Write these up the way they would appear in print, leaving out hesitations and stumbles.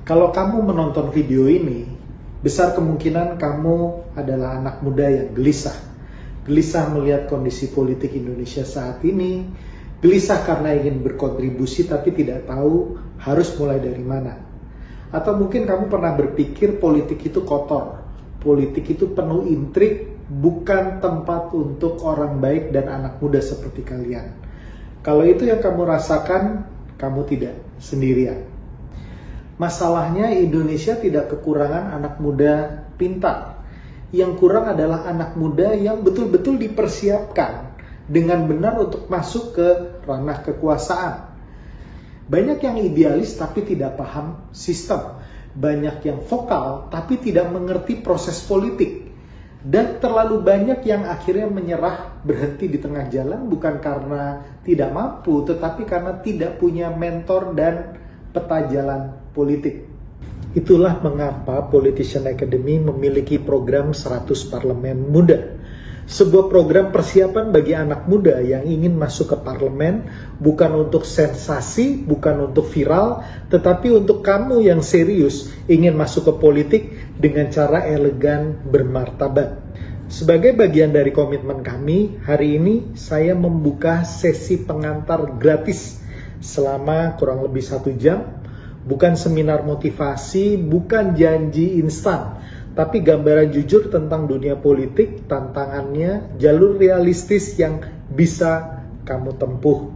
Kalau kamu menonton video ini, besar kemungkinan kamu adalah anak muda yang gelisah. Gelisah melihat kondisi politik Indonesia saat ini, gelisah karena ingin berkontribusi tapi tidak tahu harus mulai dari mana. Atau mungkin kamu pernah berpikir politik itu kotor, politik itu penuh intrik, bukan tempat untuk orang baik dan anak muda seperti kalian. Kalau itu yang kamu rasakan, kamu tidak sendirian. Masalahnya Indonesia tidak kekurangan anak muda pintar. Yang kurang adalah anak muda yang betul-betul dipersiapkan dengan benar untuk masuk ke ranah kekuasaan. Banyak yang idealis tapi tidak paham sistem. Banyak yang vokal tapi tidak mengerti proses politik. Dan terlalu banyak yang akhirnya menyerah, berhenti di tengah jalan bukan karena tidak mampu, tetapi karena tidak punya mentor dan peta jalan politik. Itulah mengapa Politician Academy memiliki program 100 Parlemen Muda. Sebuah program persiapan bagi anak muda yang ingin masuk ke parlemen, bukan untuk sensasi, bukan untuk viral, tetapi untuk kamu yang serius ingin masuk ke politik dengan cara elegan bermartabat. Sebagai bagian dari komitmen kami, hari ini saya membuka sesi pengantar gratis selama kurang lebih 1 jam. Bukan seminar motivasi, bukan janji instan, tapi gambaran jujur tentang dunia politik, tantangannya, jalur realistis yang bisa kamu tempuh.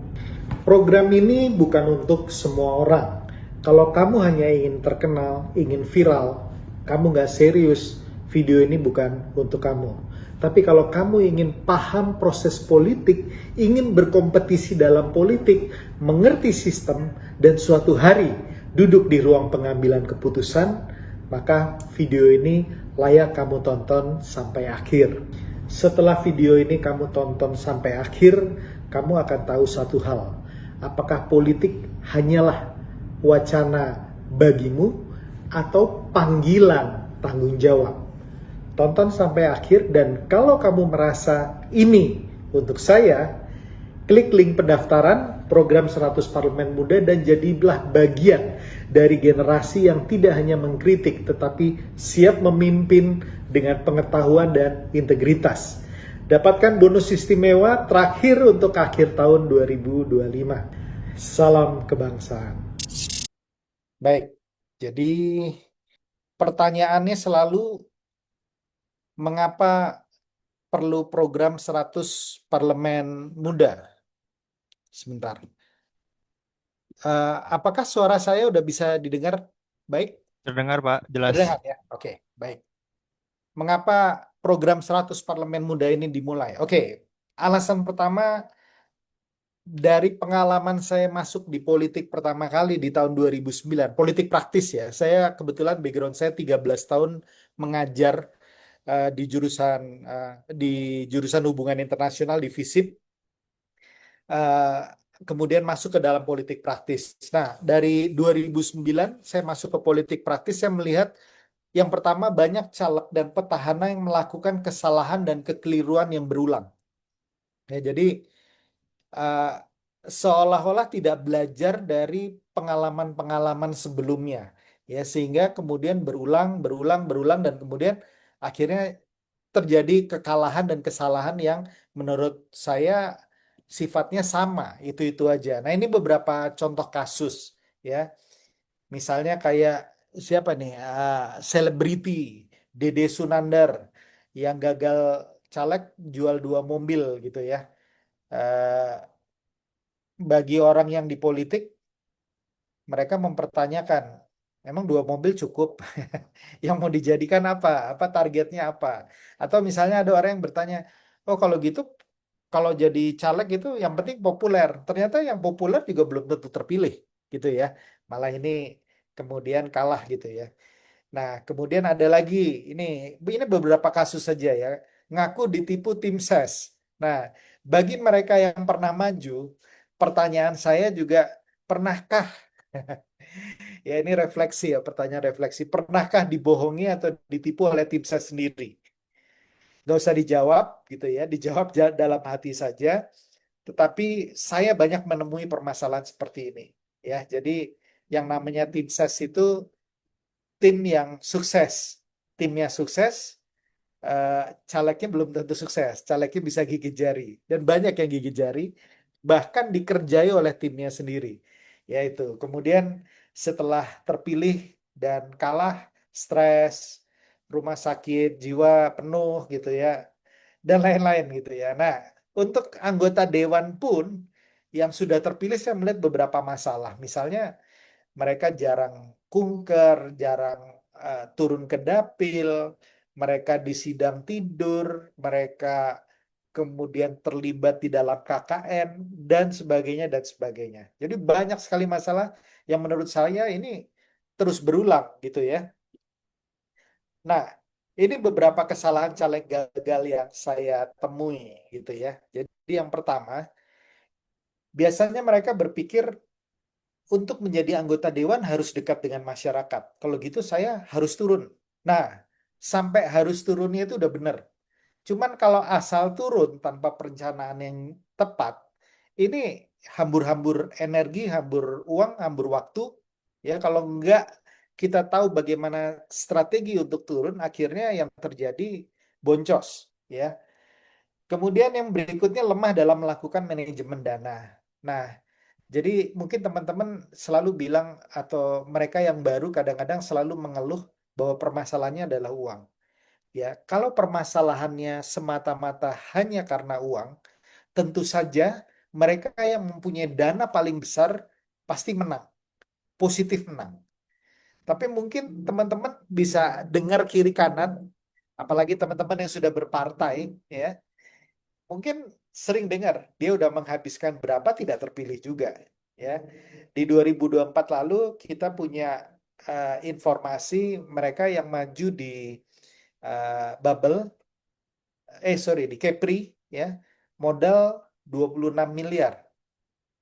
Program ini bukan untuk semua orang. Kalau kamu hanya ingin terkenal, ingin viral, kamu nggak serius, video ini bukan untuk kamu. Tapi kalau kamu ingin paham proses politik, ingin berkompetisi dalam politik, mengerti sistem, dan suatu hari duduk di ruang pengambilan keputusan, maka video ini layak kamu tonton sampai akhir. Setelah video ini kamu tonton sampai akhir, kamu akan tahu satu hal. Apakah politik hanyalah wacana bagimu atau panggilan tanggung jawab? Tonton sampai akhir, dan kalau kamu merasa ini untuk saya, klik link pendaftaran program 100 Parlemen Muda dan jadilah bagian dari generasi yang tidak hanya mengkritik tetapi siap memimpin dengan pengetahuan dan integritas. Dapatkan bonus istimewa terakhir untuk akhir tahun 2025. Salam kebangsaan. Baik, jadi pertanyaannya selalu mengapa perlu program 100 Parlemen Muda? Sebentar. Apakah suara saya udah bisa didengar baik? Terdengar, Pak, jelas. Terdengar ya? Oke, baik. Mengapa program 100 Parlemen Muda ini dimulai? Oke, alasan pertama dari pengalaman saya masuk di politik pertama kali di tahun 2009, politik praktis ya. Saya kebetulan background saya 13 tahun mengajar di jurusan hubungan internasional di FISIP. Kemudian masuk ke dalam politik praktis. Nah, dari 2009 saya masuk ke politik praktis, saya melihat yang pertama banyak caleg dan petahana yang melakukan kesalahan dan kekeliruan yang berulang. Ya, jadi uh, seolah-olah tidak belajar dari pengalaman-pengalaman sebelumnya, ya sehingga kemudian berulang dan kemudian akhirnya terjadi kekalahan dan kesalahan yang menurut saya sifatnya sama, itu aja. Nah, ini beberapa contoh kasus ya. Misalnya kayak siapa nih? Selebriti Dede Sunandar yang gagal caleg jual 2 mobil gitu ya. Eh, Bagi orang yang di politik, mereka mempertanyakan, emang 2 mobil cukup? Yang mau dijadikan apa? Apa targetnya apa? Atau misalnya ada orang yang bertanya, oh kalau gitu, kalau jadi caleg itu yang penting populer. Ternyata yang populer juga belum tentu terpilih, gitu ya. Malah ini kemudian kalah gitu ya. Nah, kemudian ada lagi, ini beberapa kasus saja ya. Ngaku ditipu tim ses. Nah, bagi mereka yang pernah maju, pertanyaan saya juga, pernahkah ya ini refleksi ya, pertanyaan refleksi. Pernahkah dibohongi atau ditipu oleh tim saya sendiri? Nggak usah dijawab gitu ya, dijawab dalam hati saja. Tetapi saya banyak menemui permasalahan seperti ini. Ya, jadi yang namanya tim ses itu tim yang sukses. Timnya sukses, calegnya belum tentu sukses. Calegnya bisa gigit jari. Dan banyak yang gigit jari, bahkan dikerjai oleh timnya sendiri. Yaitu, kemudian setelah terpilih dan kalah, stres, rumah sakit, jiwa penuh gitu ya, dan lain-lain gitu ya. Nah, untuk anggota dewan pun yang sudah terpilih saya melihat beberapa masalah. Misalnya mereka jarang kunker, jarang turun ke dapil, mereka di sidang tidur, mereka kemudian terlibat di dalam KKN dan sebagainya dan sebagainya. Jadi banyak sekali masalah yang menurut saya ini terus berulang gitu ya. Nah, ini beberapa kesalahan caleg gagal yang saya temui gitu ya. Jadi yang pertama, biasanya mereka berpikir untuk menjadi anggota dewan harus dekat dengan masyarakat. Kalau gitu saya harus turun. Nah, sampai harus turunnya itu udah benar. Cuman kalau asal turun tanpa perencanaan yang tepat, ini hambur-hambur energi, hambur uang, hambur waktu. Ya, kalau enggak kita tahu bagaimana strategi untuk turun, akhirnya yang terjadi boncos. Ya, kemudian yang berikutnya lemah dalam melakukan manajemen dana. Nah, jadi mungkin teman-teman selalu bilang atau mereka yang baru kadang-kadang selalu mengeluh bahwa permasalahannya adalah uang. Ya, kalau permasalahannya semata-mata hanya karena uang, tentu saja mereka yang mempunyai dana paling besar pasti menang, positif menang. Tapi mungkin teman-teman bisa dengar kiri kanan, apalagi teman-teman yang sudah berpartai, ya, mungkin sering dengar dia udah menghabiskan berapa tidak terpilih juga, ya. Di 2024 lalu kita punya informasi mereka yang maju di bubble, sorry, di Kepri, ya, modal 26 miliar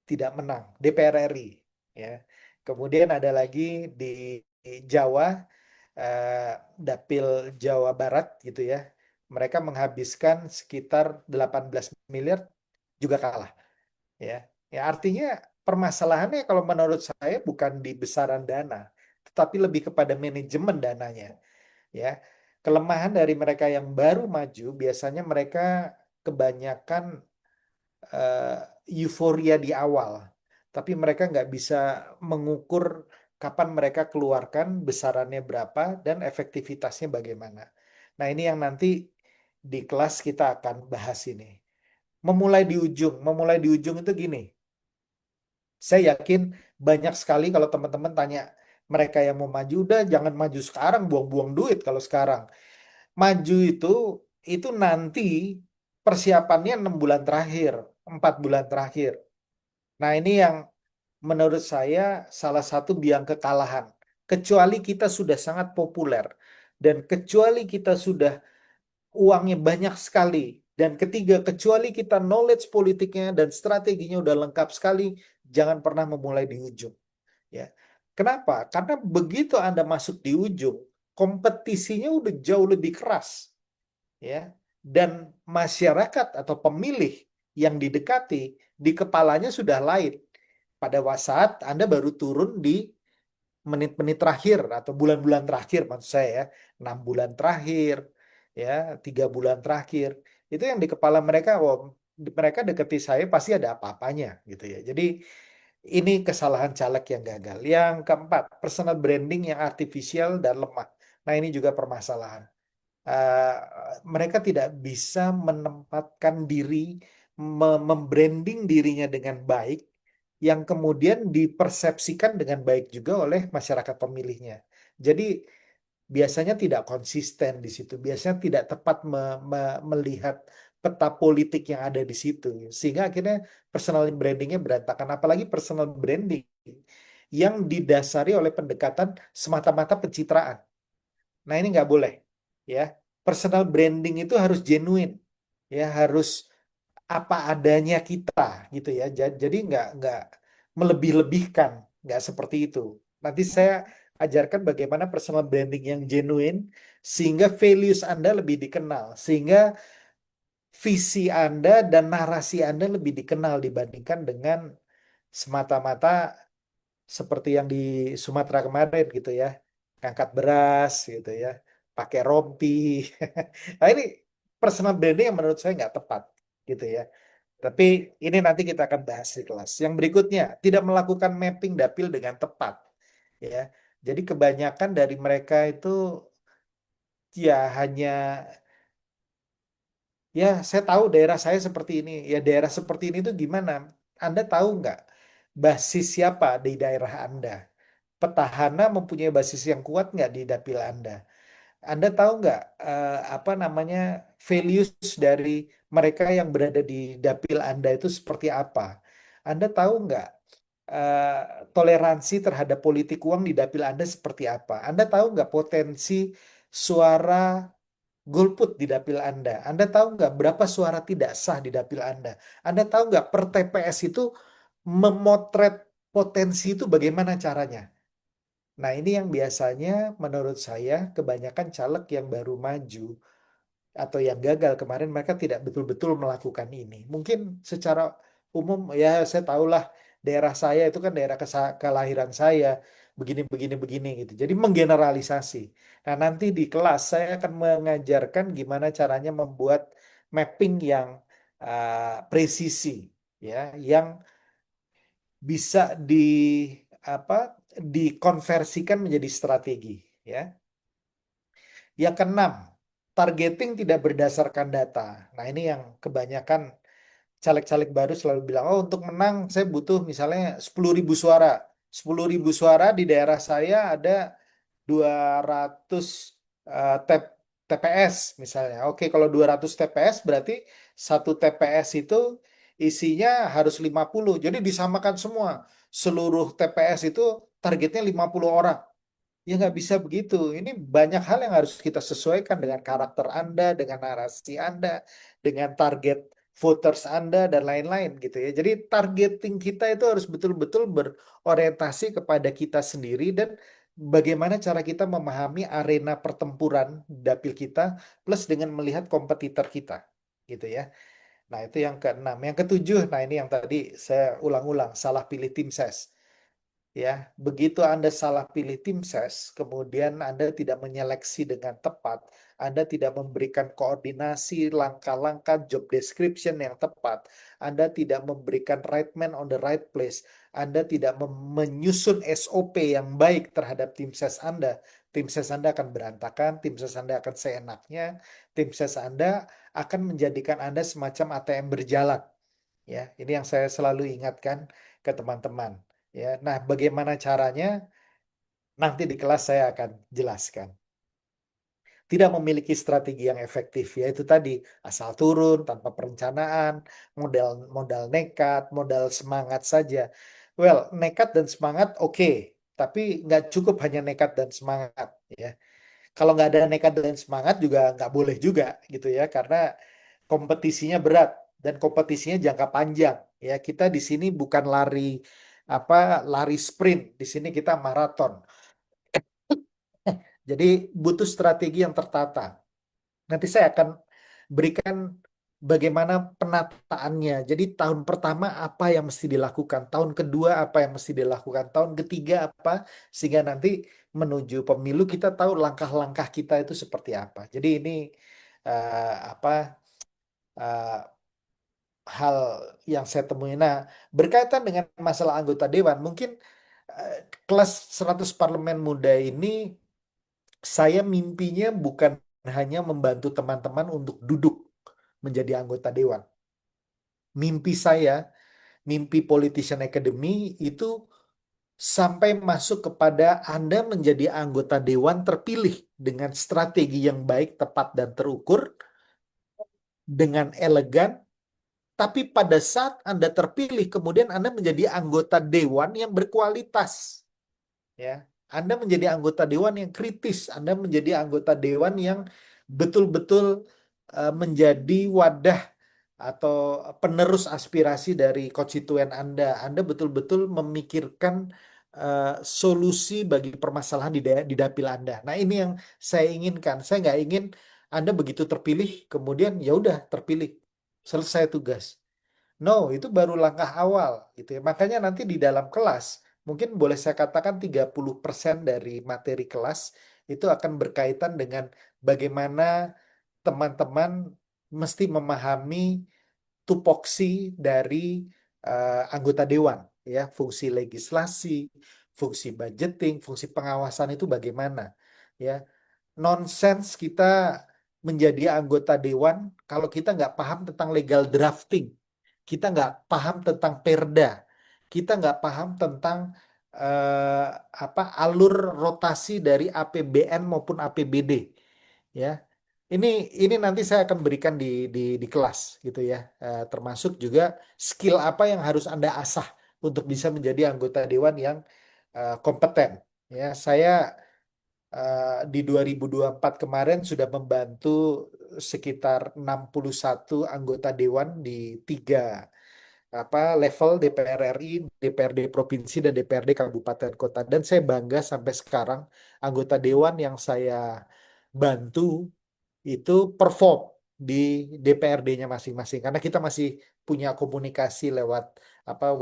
tidak menang, DPR RI, ya. Kemudian ada lagi di Jawa, eh, Dapil Jawa Barat gitu ya. Mereka menghabiskan sekitar 18 miliar juga kalah, ya. Ya artinya permasalahannya kalau menurut saya bukan di besaran dana, tetapi lebih kepada manajemen dananya, ya. Kelemahan dari mereka yang baru maju biasanya mereka kebanyakan eh, euforia di awal, tapi mereka nggak bisa mengukur kapan mereka keluarkan besarannya berapa dan efektivitasnya bagaimana. Nah, ini yang nanti di kelas kita akan bahas ini. Memulai di ujung itu gini. Saya yakin banyak sekali kalau teman-teman tanya mereka yang mau maju, udah jangan maju sekarang, buang-buang duit kalau sekarang. Maju itu nanti persiapannya 6 bulan terakhir, 4 bulan terakhir. Nah, ini yang menurut saya salah satu biang kekalahan. Kecuali kita sudah sangat populer dan kecuali kita sudah uangnya banyak sekali dan ketiga kecuali kita knowledge politiknya dan strateginya udah lengkap sekali, jangan pernah memulai di ujung, ya. Kenapa? Karena begitu Anda masuk di ujung, kompetisinya udah jauh lebih keras, ya. Dan masyarakat atau pemilih yang didekati di kepalanya sudah lain pada saat Anda baru turun di menit-menit terakhir atau bulan-bulan terakhir maksud saya ya, 6 bulan terakhir, ya, 3 bulan terakhir, itu yang di kepala mereka, oh mereka deketi saya pasti ada apa-apanya gitu ya. Jadi ini kesalahan caleg yang gagal. Yang keempat, personal branding yang artifisial dan lemah. Nah, ini juga permasalahan. Eh, Mereka tidak bisa menempatkan diri, membranding dirinya dengan baik, yang kemudian dipersepsikan dengan baik juga oleh masyarakat pemilihnya. Jadi biasanya tidak konsisten di situ, biasanya tidak tepat melihat peta politik yang ada di situ, sehingga akhirnya personal brandingnya berantakan. Apalagi personal branding yang didasari oleh pendekatan semata-mata pencitraan. Nah, ini nggak boleh, ya. Personal branding itu harus genuine, ya, harus apa adanya kita, gitu ya. Jadi nggak melebih-lebihkan, nggak seperti itu. Nanti saya ajarkan bagaimana personal branding yang genuine, sehingga values Anda lebih dikenal, sehingga visi Anda dan narasi Anda lebih dikenal dibandingkan dengan semata-mata seperti yang di Sumatera kemarin gitu ya. ngangkat beras gitu ya, pakai rompi. Nah ini personal branding yang menurut saya nggak tepat gitu ya. Tapi ini nanti kita akan bahas di kelas. Yang berikutnya, tidak melakukan mapping dapil dengan tepat. Ya, jadi kebanyakan dari mereka itu ya hanya ya saya tahu daerah saya seperti ini. Ya daerah seperti ini tuh gimana? Anda tahu nggak basis siapa di daerah Anda? Petahana mempunyai basis yang kuat nggak di dapil Anda? Anda tahu nggak apa namanya values dari mereka yang berada di dapil Anda itu seperti apa? Anda tahu nggak eh, toleransi terhadap politik uang di dapil Anda seperti apa? Anda tahu nggak potensi suara golput di dapil Anda? Anda tahu nggak berapa suara tidak sah di dapil Anda? Anda tahu nggak per TPS itu memotret potensi itu bagaimana caranya? Nah, ini yang biasanya menurut saya kebanyakan caleg yang baru maju atau yang gagal kemarin mereka tidak betul-betul melakukan ini. Mungkin secara umum ya saya tahulah daerah saya itu kan daerah kelahiran saya begini begini begini gitu. Jadi menggeneralisasi. Nah, nanti di kelas saya akan mengajarkan gimana caranya membuat mapping yang presisi ya, yang bisa apa dikonversikan menjadi strategi ya. Yang keenam, targeting tidak berdasarkan data. Nah, ini yang kebanyakan caleg-caleg baru selalu bilang, oh untuk menang saya butuh misalnya 10.000 suara. 10.000 suara di daerah saya ada 200 TPS misalnya. Oke, kalau 200 TPS berarti satu TPS itu isinya harus 50. Jadi disamakan semua. Seluruh TPS itu targetnya 50 orang. Ya nggak bisa begitu. Ini banyak hal yang harus kita sesuaikan dengan karakter Anda, dengan narasi Anda, dengan target voters Anda, dan lain-lain gitu ya. Jadi targeting kita itu harus betul-betul berorientasi kepada kita sendiri dan bagaimana cara kita memahami arena pertempuran dapil kita plus dengan melihat kompetitor kita gitu ya. Nah itu yang keenam. Yang ketujuh, nah ini yang tadi saya ulang-ulang, salah pilih tim ses. Ya, begitu Anda salah pilih tim ses, kemudian Anda tidak menyeleksi dengan tepat, Anda tidak memberikan koordinasi langkah-langkah job description yang tepat, Anda tidak memberikan right man on the right place, Anda tidak menyusun SOP yang baik terhadap tim ses Anda akan berantakan, tim ses Anda akan seenaknya, tim ses Anda akan menjadikan Anda semacam ATM berjalan. Ya, ini yang saya selalu ingatkan ke teman-teman. Ya, nah bagaimana caranya? Nanti di kelas saya akan jelaskan. Tidak memiliki strategi yang efektif, yaitu tadi asal turun tanpa perencanaan, modal modal nekat, modal semangat saja. Well, nekat dan semangat oke, tapi nggak cukup hanya nekat dan semangat. Ya, kalau nggak ada nekat dan semangat juga nggak boleh juga gitu ya, karena kompetisinya berat dan kompetisinya jangka panjang. Ya, kita di sini bukan apa lari sprint, di sini kita maraton. Jadi butuh strategi yang tertata. Nanti saya akan berikan bagaimana penataannya. Jadi tahun pertama apa yang mesti dilakukan, tahun kedua apa yang mesti dilakukan, tahun ketiga apa, sehingga nanti menuju pemilu kita tahu langkah-langkah kita itu seperti apa. Jadi ini apa hal yang saya temui. Nah, berkaitan dengan masalah anggota dewan, mungkin eh, kelas 100 parlemen muda ini saya mimpinya bukan hanya membantu teman-teman untuk duduk menjadi anggota dewan. Mimpi saya, mimpi Politician Academy itu sampai masuk kepada Anda menjadi anggota dewan terpilih dengan strategi yang baik, tepat, dan terukur, dengan elegan. Tapi pada saat Anda terpilih, kemudian Anda menjadi anggota dewan yang berkualitas. Ya, Anda menjadi anggota dewan yang kritis, Anda menjadi anggota dewan yang betul-betul menjadi wadah atau penerus aspirasi dari konstituen Anda. Anda betul-betul memikirkan solusi bagi permasalahan di dapil Anda. Nah, ini yang saya inginkan. Saya nggak ingin Anda begitu terpilih, kemudian ya udah terpilih, selesai tugas. No, itu baru langkah awal gitu ya. Makanya nanti di dalam kelas mungkin boleh saya katakan 30% dari materi kelas itu akan berkaitan dengan bagaimana teman-teman mesti memahami tupoksi dari anggota dewan, ya, fungsi legislasi, fungsi budgeting, fungsi pengawasan itu bagaimana, ya. Nonsens kita menjadi anggota dewan kalau kita nggak paham tentang legal drafting, kita nggak paham tentang perda, kita nggak paham tentang eh, alur rotasi dari APBN maupun APBD, ya. Ini ini nanti saya akan berikan di kelas gitu ya. Termasuk juga skill apa yang harus Anda asah untuk bisa menjadi anggota dewan yang kompeten. Ya, saya di 2024 kemarin sudah membantu sekitar 61 anggota dewan di tiga level: DPR RI, DPRD provinsi, dan DPRD kabupaten kota. Dan saya bangga sampai sekarang anggota dewan yang saya bantu itu perform di DPRD-nya masing-masing, karena kita masih punya komunikasi lewat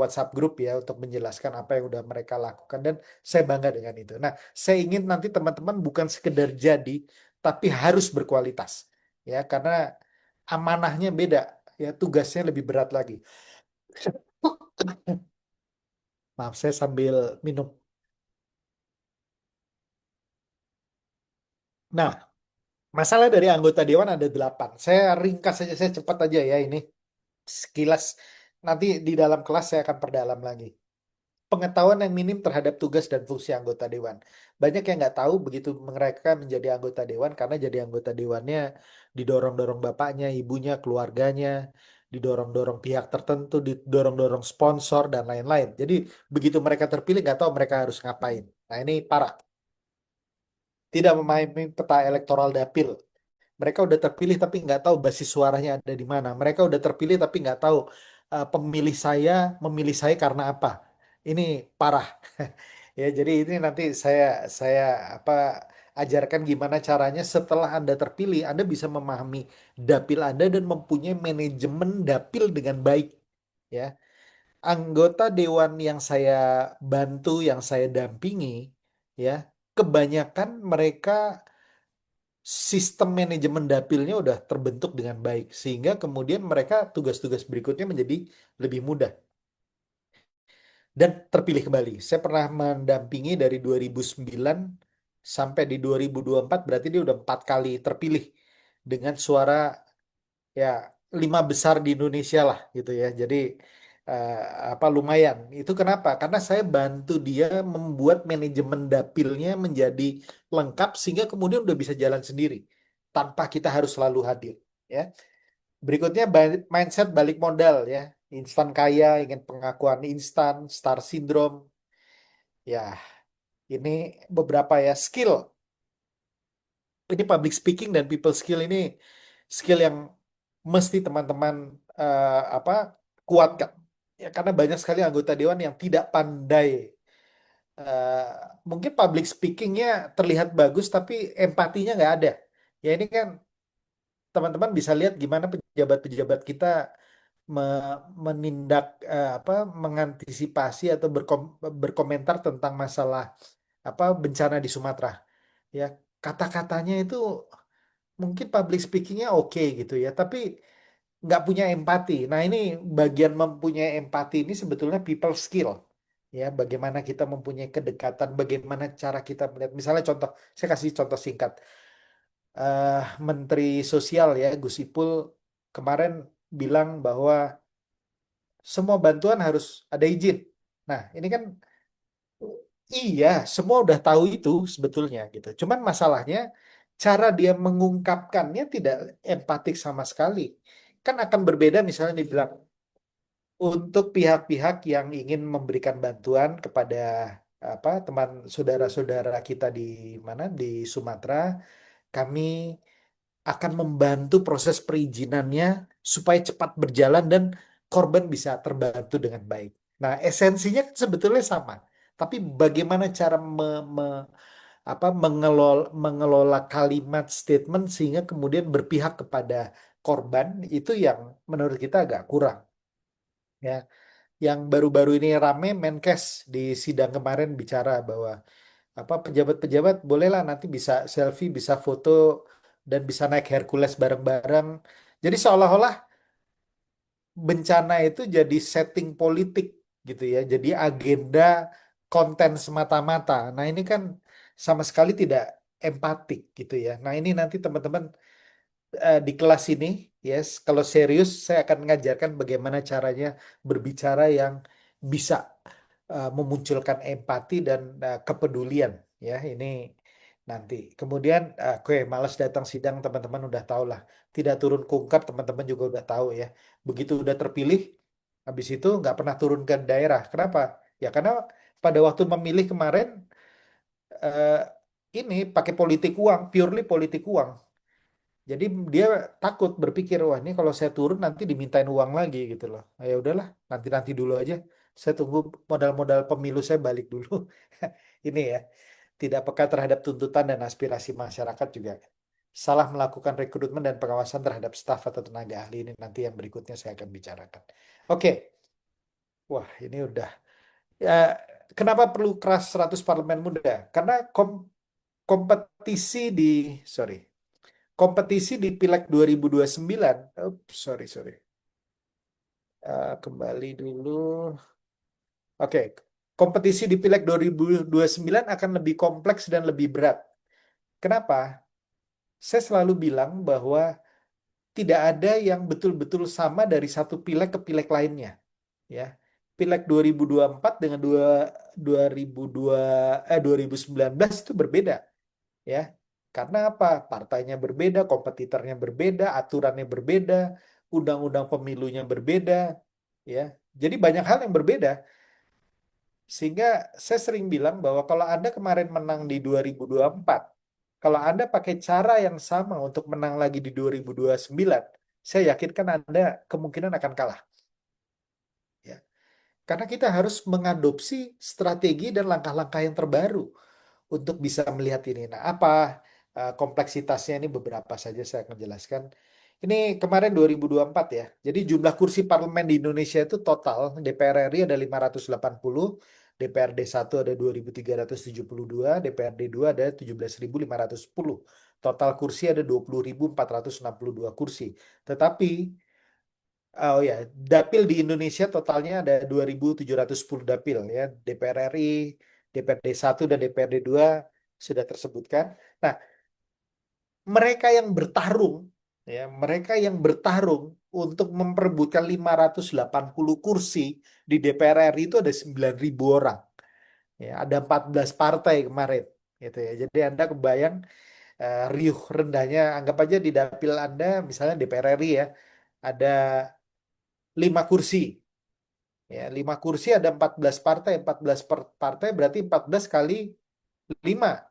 WhatsApp grup ya untuk menjelaskan apa yang udah mereka lakukan, dan saya bangga dengan itu. Nah, saya ingin nanti teman-teman bukan sekedar jadi, tapi harus berkualitas, ya, karena amanahnya beda, ya, tugasnya lebih berat lagi. Maaf, saya sambil minum. Nah, masalah dari anggota dewan ada 8. Saya ringkas saja, saya cepat aja ya ini. Sekilas, nanti di dalam kelas saya akan perdalam lagi. Pengetahuan yang minim terhadap tugas dan fungsi anggota dewan. Banyak yang nggak tahu begitu mereka menjadi anggota dewan, karena jadi anggota dewannya didorong-dorong bapaknya, ibunya, keluarganya, didorong-dorong pihak tertentu, didorong-dorong sponsor, dan lain-lain. Jadi begitu mereka terpilih nggak tahu mereka harus ngapain. Nah, ini parah. Tidak memahami peta elektoral dapil. Mereka udah terpilih tapi nggak tahu basis suaranya ada di mana. Mereka udah terpilih tapi nggak tahu pemilih saya memilih saya karena apa. Ini parah. Ya, jadi ini nanti saya apa ajarkan gimana caranya setelah Anda terpilih, Anda bisa memahami dapil Anda dan mempunyai manajemen dapil dengan baik. Ya, anggota dewan yang saya bantu, yang saya dampingi, ya, kebanyakan mereka sistem manajemen dapilnya udah terbentuk dengan baik, sehingga kemudian mereka tugas-tugas berikutnya menjadi lebih mudah dan terpilih kembali. Saya pernah mendampingi dari 2009 sampai di 2024, berarti dia udah 4 kali terpilih dengan suara, ya, 5 besar di Indonesia lah gitu ya. Jadi eh, lumayan. Itu kenapa? Karena saya bantu dia membuat manajemen dapilnya menjadi lengkap sehingga kemudian udah bisa jalan sendiri tanpa kita harus selalu hadir. Ya. Berikutnya mindset balik modal ya. Instan kaya, ingin pengakuan instan, star syndrome. Ya, ini beberapa ya skill. Ini public speaking dan people skill ini skill yang mesti teman-teman apa kuatkan. Ya, karena banyak sekali anggota dewan yang tidak pandai. eh, Mungkin public speakingnya terlihat bagus tapi empatinya nggak ada. Ya, ini kan teman-teman bisa lihat gimana pejabat-pejabat kita menindak, mengantisipasi atau berkomentar tentang masalah bencana di Sumatera. Ya, kata-katanya itu mungkin public speakingnya oke gitu ya, tapi nggak punya empati. Nah, ini bagian mempunyai empati ini sebetulnya people skill. Ya, bagaimana kita mempunyai kedekatan, bagaimana cara kita melihat. Misalnya contoh, saya kasih contoh singkat. Menteri Sosial ya, Gus Ipul kemarin bilang bahwa semua bantuan harus ada izin. Nah, ini kan iya, semua udah tahu itu sebetulnya gitu. Cuman masalahnya cara dia mengungkapkannya tidak empatik sama sekali. Kan akan berbeda misalnya dibilang untuk pihak-pihak yang ingin memberikan bantuan kepada teman saudara-saudara kita di mana di Sumatera, kami akan membantu proses perizinannya supaya cepat berjalan dan korban bisa terbantu dengan baik. Nah, esensinya kan sebetulnya sama, tapi bagaimana cara mengelola kalimat statement sehingga kemudian berpihak kepada korban itu yang menurut kita agak kurang. Ya, yang baru-baru ini rame, Menkes di sidang kemarin bicara bahwa apa pejabat-pejabat bolehlah nanti bisa selfie, bisa foto, dan bisa naik Hercules bareng-bareng. Jadi seolah-olah bencana itu jadi setting politik gitu ya, jadi agenda konten semata-mata. Nah ini kan sama sekali tidak empatik gitu ya. Nah ini nanti teman-teman di kelas ini, yes, kalau serius saya akan mengajarkan bagaimana caranya berbicara yang bisa memunculkan empati dan kepedulian ya ini nanti. Kemudian, oke, malas datang sidang teman-teman udah tahu lah. Tidak turun kungkap teman-teman juga udah tahu ya. Begitu udah terpilih, habis itu nggak pernah turun ke daerah. Kenapa? Ya karena pada waktu memilih kemarin eh, ini pakai politik uang, purely politik uang. Jadi dia takut berpikir, wah ini kalau saya turun nanti dimintain uang lagi gitu loh. Nah, ya udahlah, nanti-nanti dulu aja. Saya tunggu modal-modal pemilu saya balik dulu. Ini ya, tidak peka terhadap tuntutan dan aspirasi masyarakat juga. Salah melakukan rekrutmen dan pengawasan terhadap staf atau tenaga ahli ini nanti yang berikutnya saya akan bicarakan. Oke, wah ini udah. Ya, kenapa perlu keras 100 parlemen muda? Karena kompetisi di, sorry, kompetisi di Pileg 2029, sorry, sorry. Kembali dulu. Oke, kompetisi di Pileg 2029 akan lebih kompleks dan lebih berat. Kenapa? Saya selalu bilang bahwa tidak ada yang betul-betul sama dari satu pileg ke pileg lainnya. Ya, Pileg 2024 dengan 2002 2019 itu berbeda. Ya, karena apa? Partainya berbeda, kompetitornya berbeda, aturannya berbeda, undang-undang pemilunya berbeda, ya. Jadi banyak hal yang berbeda. Sehingga saya sering bilang bahwa kalau Anda kemarin menang di 2024, kalau Anda pakai cara yang sama untuk menang lagi di 2029, saya yakinkan Anda kemungkinan akan kalah. Ya. Karena kita harus mengadopsi strategi dan langkah-langkah yang terbaru untuk bisa melihat ini. Nah, apa kompleksitasnya ini beberapa saja saya akan jelaskan. Ini kemarin 2024 ya. Jadi jumlah kursi parlemen di Indonesia itu total DPR RI ada 580, DPRD 1 ada 2.372, DPRD 2 ada 17.510. Total kursi ada 20.462 kursi. Tetapi oh ya, dapil di Indonesia totalnya ada 2.710 dapil ya. DPR RI, DPRD 1 dan DPRD 2 sudah tersebutkan. Nah, mereka yang bertarung ya, mereka yang bertarung untuk memperebutkan 580 kursi di DPR RI itu ada 9.000 orang. Ya, ada 14 partai kemarin gitu ya. Jadi Anda kebayang riuh rendahnya, anggap aja di dapil Anda misalnya DPR RI ya, ada 5 kursi. Ya, 5 kursi ada 14 partai, 14 partai berarti 14 kali 5.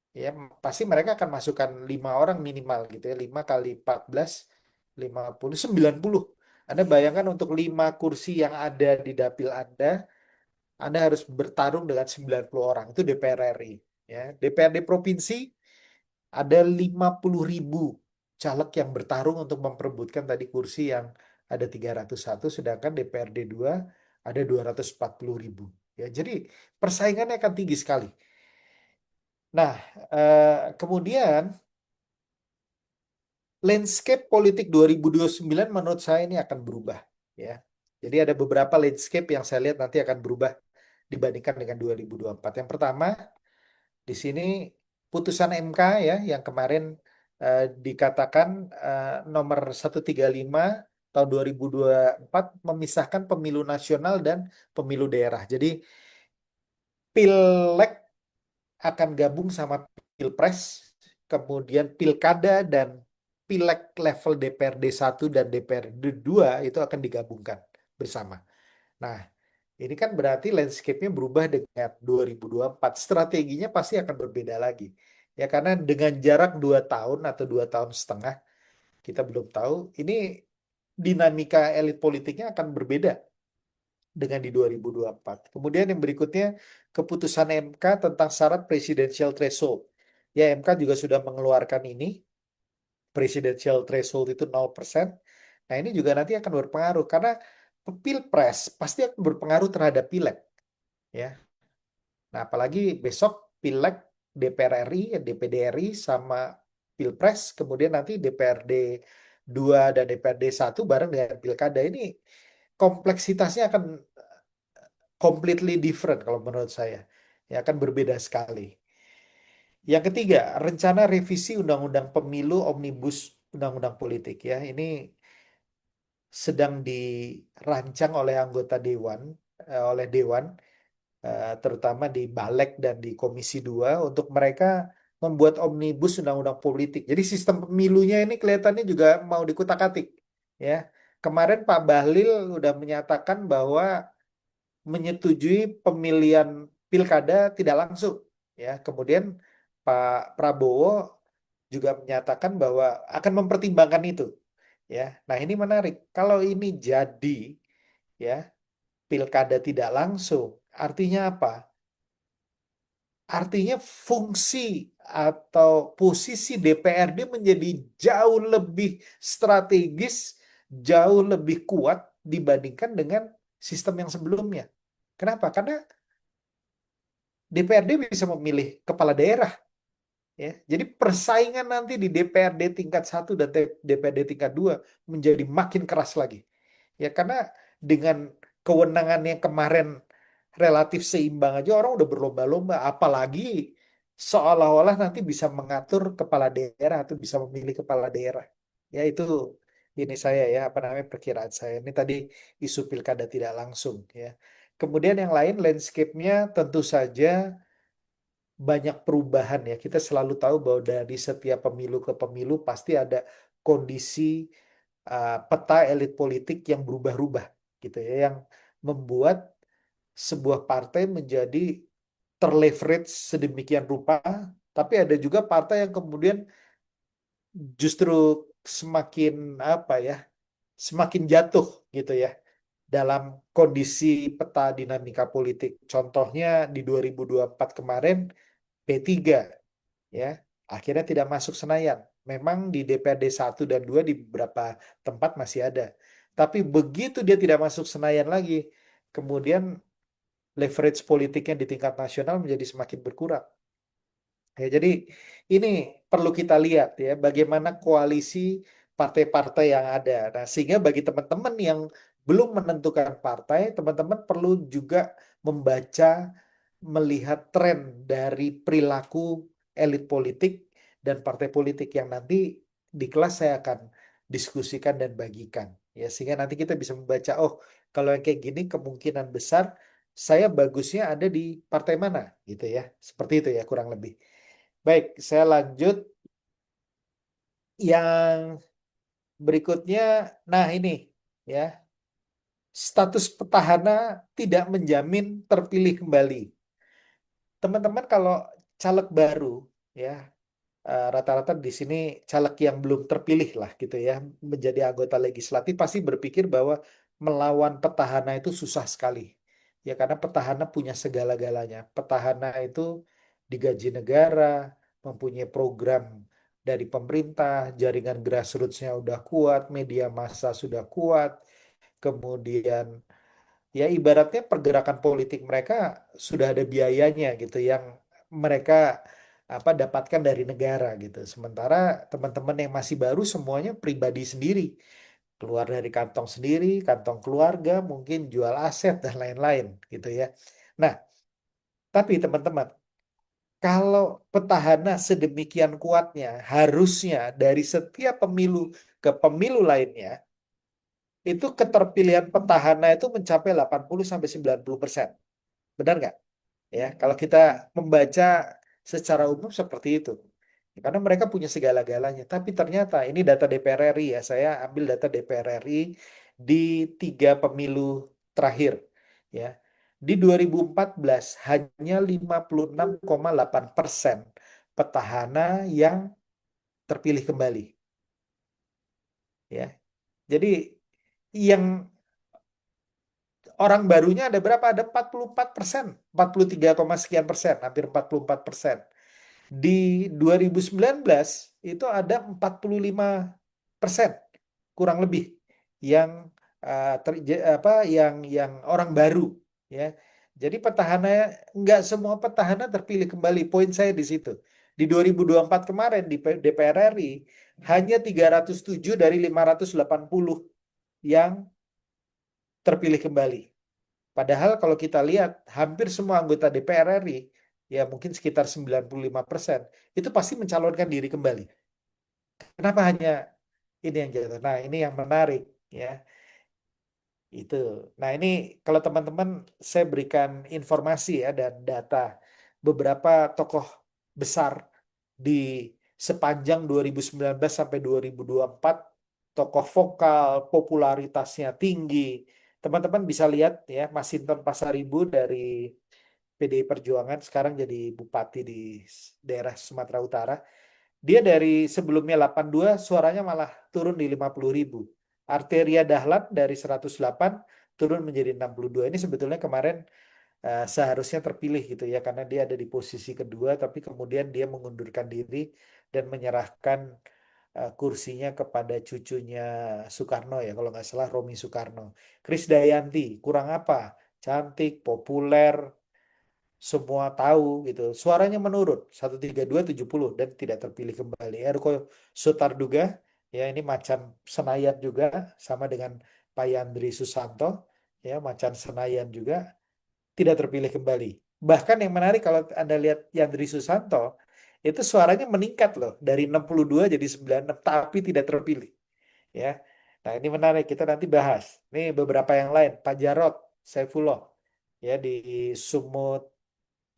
Ya, pasti mereka akan masukkan 5 orang minimal gitu ya. 5 kali 14, 50, 90. Anda bayangkan untuk 5 kursi yang ada di dapil Anda harus bertarung dengan 90 orang. Itu DPR RI. Ya, DPRD provinsi ada 50.000 caleg yang bertarung untuk memperebutkan tadi kursi yang ada 301, sedangkan DPRD 2 ada 240.000. Ya, jadi persaingannya akan tinggi sekali. Nah, kemudian landscape politik 2029 menurut saya ini akan berubah. Ya, jadi ada beberapa landscape yang saya lihat nanti akan berubah dibandingkan dengan 2024. Yang pertama, di sini putusan MK ya yang kemarin dikatakan nomor 135 tahun 2024 memisahkan pemilu nasional dan pemilu daerah. Jadi Pileg akan gabung sama Pilpres, kemudian Pilkada dan Pileg level DPRD 1 dan DPRD 2 itu akan digabungkan bersama. Nah, ini kan berarti landscape-nya berubah dengan 2024. Strateginya pasti akan berbeda lagi. Ya karena dengan jarak 2 tahun atau 2 tahun setengah, kita belum tahu, ini dinamika elit politiknya akan berbeda dengan di 2024. Kemudian yang berikutnya, keputusan MK tentang syarat presidential threshold. Ya, MK juga sudah mengeluarkan ini, presidential threshold itu 0%. Nah, ini juga nanti akan berpengaruh karena Pilpres pasti akan berpengaruh terhadap pileg, ya. Nah, apalagi besok pileg DPR RI, DPD RI sama Pilpres, kemudian nanti DPRD 2 dan DPRD 1 bareng dengan Pilkada ini kompleksitasnya akan completely different kalau menurut saya. Ya akan berbeda sekali. Yang ketiga, rencana revisi Undang-Undang Pemilu Omnibus Undang-Undang Politik ya. Ini sedang dirancang oleh anggota dewan, oleh dewan, terutama di Balek dan di Komisi 2 untuk mereka membuat omnibus undang-undang politik. Jadi sistem pemilunya ini kelihatannya juga mau dikutak-atik, ya. Kemarin Pak Bahlil udah menyatakan bahwa menyetujui pemilihan pilkada tidak langsung, ya. Kemudian Pak Prabowo juga menyatakan bahwa akan mempertimbangkan itu, ya. Nah, ini menarik. Kalau ini jadi, ya, pilkada tidak langsung, artinya apa? Artinya fungsi atau posisi DPRD menjadi jauh lebih strategis, jauh lebih kuat dibandingkan dengan sistem yang sebelumnya. Kenapa? Karena DPRD bisa memilih kepala daerah, ya. Jadi persaingan nanti di DPRD tingkat 1 dan DPRD tingkat 2 menjadi makin keras lagi. Ya karena dengan kewenangan yang kemarin relatif seimbang aja orang udah berlomba-lomba, apalagi seolah-olah nanti bisa mengatur kepala daerah atau bisa memilih kepala daerah. Ya itu ini saya ya apa namanya perkiraan saya. Ini tadi isu pilkada tidak langsung ya. Kemudian yang lain landscape-nya tentu saja banyak perubahan ya. Kita selalu tahu bahwa dari setiap pemilu ke pemilu pasti ada kondisi peta elit politik yang berubah-ubah gitu ya, yang membuat sebuah partai menjadi terleverage sedemikian rupa, tapi ada juga partai yang kemudian justru semakin apa ya, semakin jatuh gitu ya dalam kondisi peta dinamika politik. Contohnya di 2024 kemarin P3 ya akhirnya tidak masuk Senayan. Memang di DPRD 1 dan 2 di beberapa tempat masih ada. Tapi begitu dia tidak masuk Senayan lagi, kemudian leverage politiknya di tingkat nasional menjadi semakin berkurang. Ya, jadi ini perlu kita lihat ya bagaimana koalisi partai-partai yang ada. Nah, sehingga bagi teman-teman yang belum menentukan partai, teman-teman perlu juga membaca, melihat tren dari perilaku elit politik dan partai politik yang nanti di kelas saya akan diskusikan dan bagikan. Ya, sehingga nanti kita bisa membaca, oh, kalau yang kayak gini kemungkinan besar saya bagusnya ada di partai mana gitu ya. Seperti itu ya kurang lebih. Baik, saya lanjut yang berikutnya. Nah, ini ya, status petahana tidak menjamin terpilih kembali. Teman-teman kalau caleg baru ya, rata-rata di sini caleg yang belum terpilih lah gitu ya, menjadi anggota legislatif pasti berpikir bahwa melawan petahana itu susah sekali. Ya karena petahana punya segala-galanya. Petahana itu digaji negara, mempunyai program dari pemerintah, jaringan grassroots-nya udah kuat, media massa sudah kuat, kemudian ya ibaratnya pergerakan politik mereka sudah ada biayanya gitu yang mereka apa dapatkan dari negara gitu. Sementara teman-teman yang masih baru semuanya pribadi sendiri, keluar dari kantong sendiri, kantong keluarga, mungkin jual aset dan lain-lain gitu ya. Nah, tapi teman-teman, kalau petahana sedemikian kuatnya, harusnya dari setiap pemilu ke pemilu lainnya itu keterpilihan petahana itu mencapai 80 sampai 90%. Benar nggak? Ya, kalau kita membaca secara umum seperti itu. Karena mereka punya segala-galanya. Tapi ternyata ini data DPR RI ya. Saya ambil data DPR RI di 3 pemilu terakhir. Ya. Di 2014 hanya 56,8% petahana yang terpilih kembali. Ya. Jadi yang orang barunya ada berapa? Ada 44%, 43, sekian persen, hampir 44%. Di 2019 itu ada 45% kurang lebih yang yang orang baru, ya. Jadi petahana, nggak semua petahana terpilih kembali. Poin saya di situ. Di 2024 kemarin di DPR RI hanya 307 dari 580 yang terpilih kembali. Padahal kalau kita lihat hampir semua anggota DPR RI, ya mungkin sekitar 95% itu pasti mencalonkan diri kembali. Kenapa hanya ini yang jatuh? Nah, ini yang menarik, ya. Itu. Nah, ini kalau teman-teman saya berikan informasi ya dan data beberapa tokoh besar di sepanjang 2019 sampai 2024, tokoh vokal, popularitasnya tinggi. Teman-teman bisa lihat ya, Masinton Pasaribu dari PDI Perjuangan sekarang jadi bupati di daerah Sumatera Utara. Dia dari sebelumnya 82 suaranya malah turun di 50.000. Arteria Dahlan dari 108 turun menjadi 62. Ini sebetulnya kemarin seharusnya terpilih gitu ya karena dia ada di posisi kedua tapi kemudian dia mengundurkan diri dan menyerahkan kursinya kepada cucunya Soekarno ya kalau nggak salah Romi Soekarno. Krisdayanti kurang apa? Cantik, populer, semua tahu gitu. Suaranya menurun 13270 dan tidak terpilih kembali. Erko Sutarduga ya ini macan Senayan juga sama dengan Pak Yandri Susanto ya macan Senayan juga tidak terpilih kembali. Bahkan yang menarik kalau Anda lihat Yandri Susanto itu suaranya meningkat loh dari 62 jadi 96 tapi tidak terpilih ya. Nah, ini menarik kita nanti bahas. Ini beberapa yang lain. Pak Jarod Saifullah ya di Sumut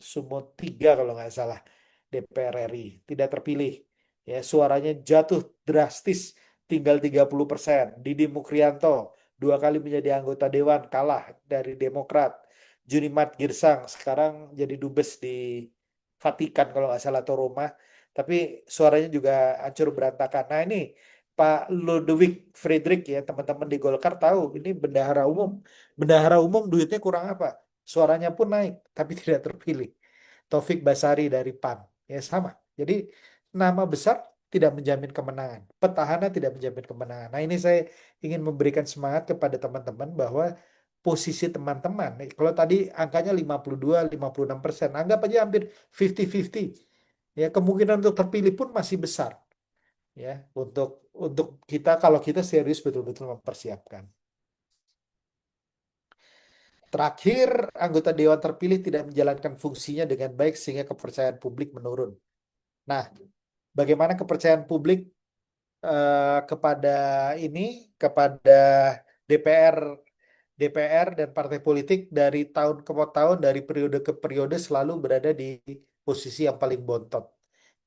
Sumut 3 kalau nggak salah DPR RI tidak terpilih ya suaranya jatuh drastis tinggal 30%. Didi Mukrianto 2 kali menjadi anggota dewan kalah dari Demokrat. Junimat Girsang sekarang jadi dubes di Vatikan kalau nggak salah atau Roma tapi suaranya juga hancur berantakan. Nah ini Pak Ludwig Friedrich ya teman-teman di Golkar tahu ini bendahara umum. Bendahara umum duitnya kurang apa? Suaranya pun naik tapi tidak terpilih. Taufik Basari dari PAN ya sama. Jadi nama besar tidak menjamin kemenangan. Petahana tidak menjamin kemenangan. Nah ini saya ingin memberikan semangat kepada teman-teman bahwa posisi teman-teman. Kalau tadi angkanya 52-56%, anggap aja hampir 50-50. Ya, kemungkinan untuk terpilih pun masih besar. Ya, untuk kita kalau kita serius betul-betul mempersiapkan. Terakhir, anggota dewan terpilih tidak menjalankan fungsinya dengan baik sehingga kepercayaan publik menurun. Nah, bagaimana kepercayaan publik kepada ini, kepada DPR, DPR dan partai politik dari tahun ke tahun, dari periode ke periode selalu berada di posisi yang paling bontot.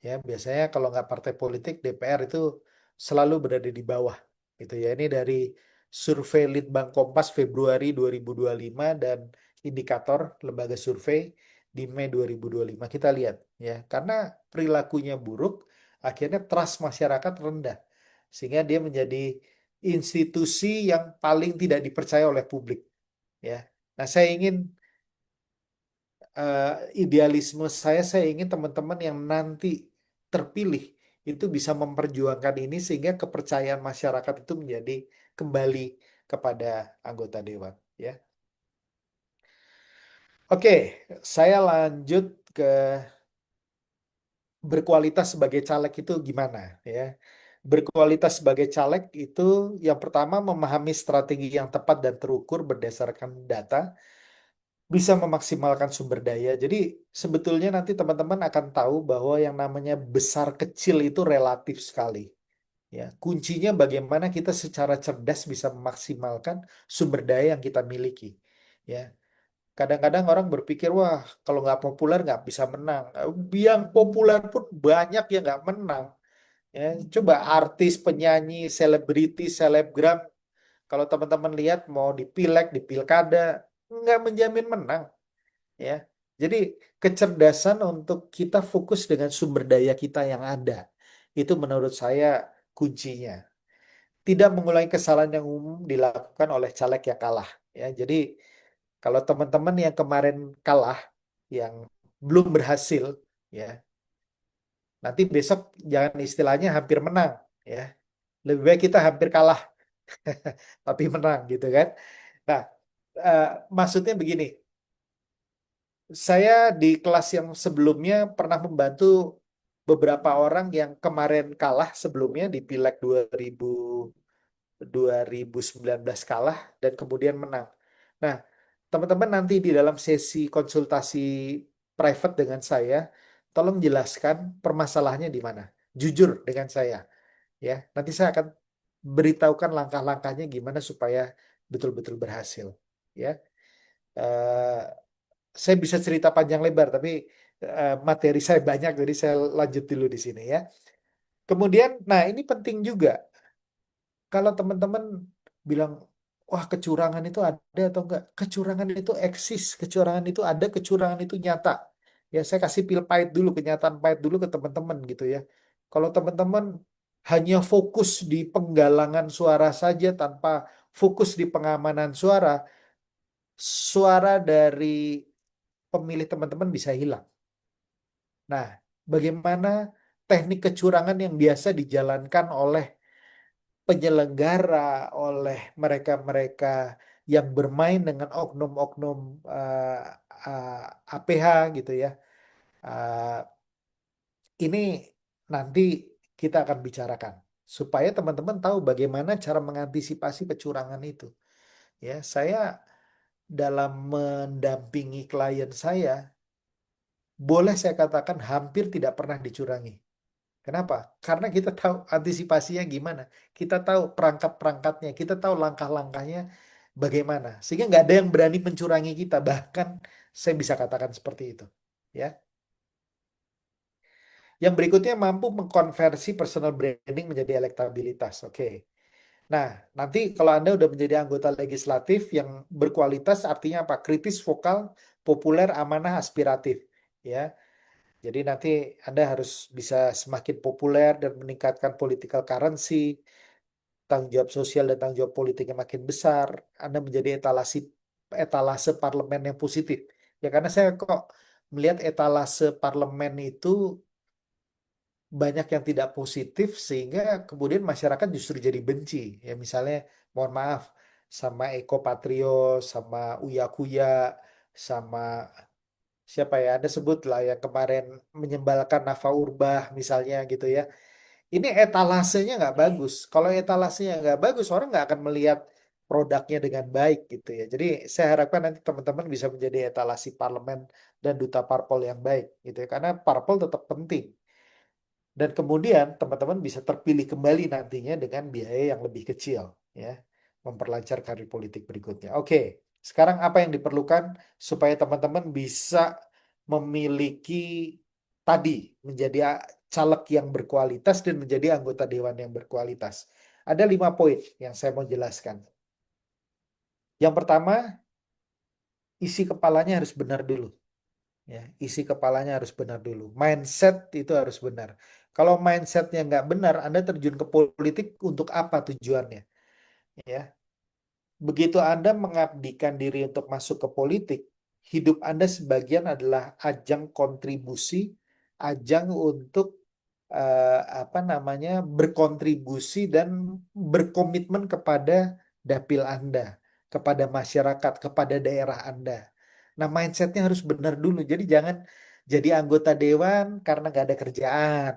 Ya, biasanya kalau nggak partai politik, DPR itu selalu berada di bawah. Gitu ya. Ini dari survei Litbang Kompas Februari 2025 dan indikator lembaga survei di Mei 2025. Kita lihat ya, karena perilakunya buruk, akhirnya trust masyarakat rendah. Sehingga dia menjadi institusi yang paling tidak dipercaya oleh publik ya. Nah, saya ingin eh, idealisme saya ingin teman-teman yang nanti terpilih itu bisa memperjuangkan ini sehingga kepercayaan masyarakat itu menjadi kembali kepada anggota dewan ya. Oke, saya lanjut ke berkualitas sebagai caleg itu gimana ya. Berkualitas sebagai caleg itu yang pertama memahami strategi yang tepat dan terukur berdasarkan data bisa memaksimalkan sumber daya. Jadi sebetulnya nanti teman-teman akan tahu bahwa yang namanya besar kecil itu relatif sekali. Ya, kuncinya bagaimana kita secara cerdas bisa memaksimalkan sumber daya yang kita miliki. Ya, kadang-kadang orang berpikir wah kalau nggak populer nggak bisa menang. Yang populer pun banyak yang nggak menang. Ya, coba artis, penyanyi, selebriti, selebgram. Kalau teman-teman lihat mau di pileg, di pilkada, nggak menjamin menang ya. Jadi kecerdasan untuk kita fokus dengan sumber daya kita yang ada. Itu menurut saya kuncinya. Tidak mengulangi kesalahan yang umum dilakukan oleh caleg yang kalah ya. Jadi kalau teman-teman yang kemarin kalah yang belum berhasil ya, nanti besok jangan istilahnya hampir menang ya. Lebih baik kita hampir kalah tapi menang gitu kan. Nah, eh, maksudnya begini, saya di kelas yang sebelumnya pernah membantu beberapa orang yang kemarin kalah sebelumnya di Pileg 2019 kalah dan kemudian menang. Nah, teman-teman nanti di dalam sesi konsultasi private dengan saya, tolong jelaskan permasalahannya di mana. Jujur dengan saya, ya. Nanti saya akan beritahukan langkah-langkahnya gimana supaya betul-betul berhasil, ya. Eh, saya bisa cerita panjang lebar, tapi materi saya banyak, jadi saya lanjut dulu di sini ya. Kemudian, nah ini penting juga. Kalau teman-teman bilang, wah kecurangan itu ada atau enggak? Kecurangan itu eksis, kecurangan itu ada, kecurangan itu nyata. Ya, saya kasih pil pahit dulu, kenyataan pahit dulu ke teman-teman gitu ya. Kalau teman-teman hanya fokus di penggalangan suara saja tanpa fokus di pengamanan suara, suara dari pemilih teman-teman bisa hilang. Nah, bagaimana teknik kecurangan yang biasa dijalankan oleh penyelenggara, oleh mereka-mereka yang bermain dengan oknum-oknum eh, APH gitu ya. Eh, ini nanti kita akan bicarakan supaya teman-teman tahu bagaimana cara mengantisipasi kecurangan itu. Ya, saya dalam mendampingi klien saya, boleh saya katakan hampir tidak pernah dicurangi. Kenapa? Karena kita tahu antisipasinya gimana. Kita tahu perangkap-perangkatnya, kita tahu langkah-langkahnya bagaimana. Sehingga nggak ada yang berani mencurangi kita. Bahkan saya bisa katakan seperti itu. Ya. Yang berikutnya mampu mengkonversi personal branding menjadi elektabilitas. Oke. Nah, nanti kalau Anda udah menjadi anggota legislatif yang berkualitas artinya apa? Kritis, vokal, populer, amanah, aspiratif. Ya. Jadi nanti Anda harus bisa semakin populer dan meningkatkan political currency, tanggung jawab sosial dan tanggung jawab politiknya makin besar, Anda menjadi etalase parlemen yang positif. Ya karena saya kok melihat etalase parlemen itu banyak yang tidak positif sehingga kemudian masyarakat justru jadi benci. Ya misalnya mohon maaf sama Eko Patrio, sama Uya Kuya, sama siapa ya, Anda sebut lah yang kemarin menyebalkan Nafa Urbah misalnya gitu ya. Ini etalasenya nggak bagus. Kalau etalasenya nggak bagus, orang nggak akan melihat produknya dengan baik gitu ya. Jadi saya harapkan nanti teman-teman bisa menjadi etalasi parlemen dan duta parpol yang baik gitu ya. Karena parpol tetap penting. Dan kemudian teman-teman bisa terpilih kembali nantinya dengan biaya yang lebih kecil ya. Memperlancar karir politik berikutnya. Oke, sekarang apa yang diperlukan supaya teman-teman bisa memiliki tadi menjadi caleg yang berkualitas dan menjadi anggota dewan yang berkualitas. Ada 5 poin yang saya mau jelaskan. Yang pertama, isi kepalanya harus benar dulu. Ya, isi kepalanya harus benar dulu. Mindset itu harus benar. Kalau mindsetnya nggak benar, Anda terjun ke politik untuk apa tujuannya? Ya, begitu Anda mengabdikan diri untuk masuk ke politik, hidup Anda sebagian adalah ajang kontribusi, ajang untuk apa namanya berkontribusi dan berkomitmen kepada dapil Anda, kepada masyarakat, kepada daerah Anda. Nah, mindsetnya harus benar dulu. Jadi jangan jadi anggota dewan karena nggak ada kerjaan.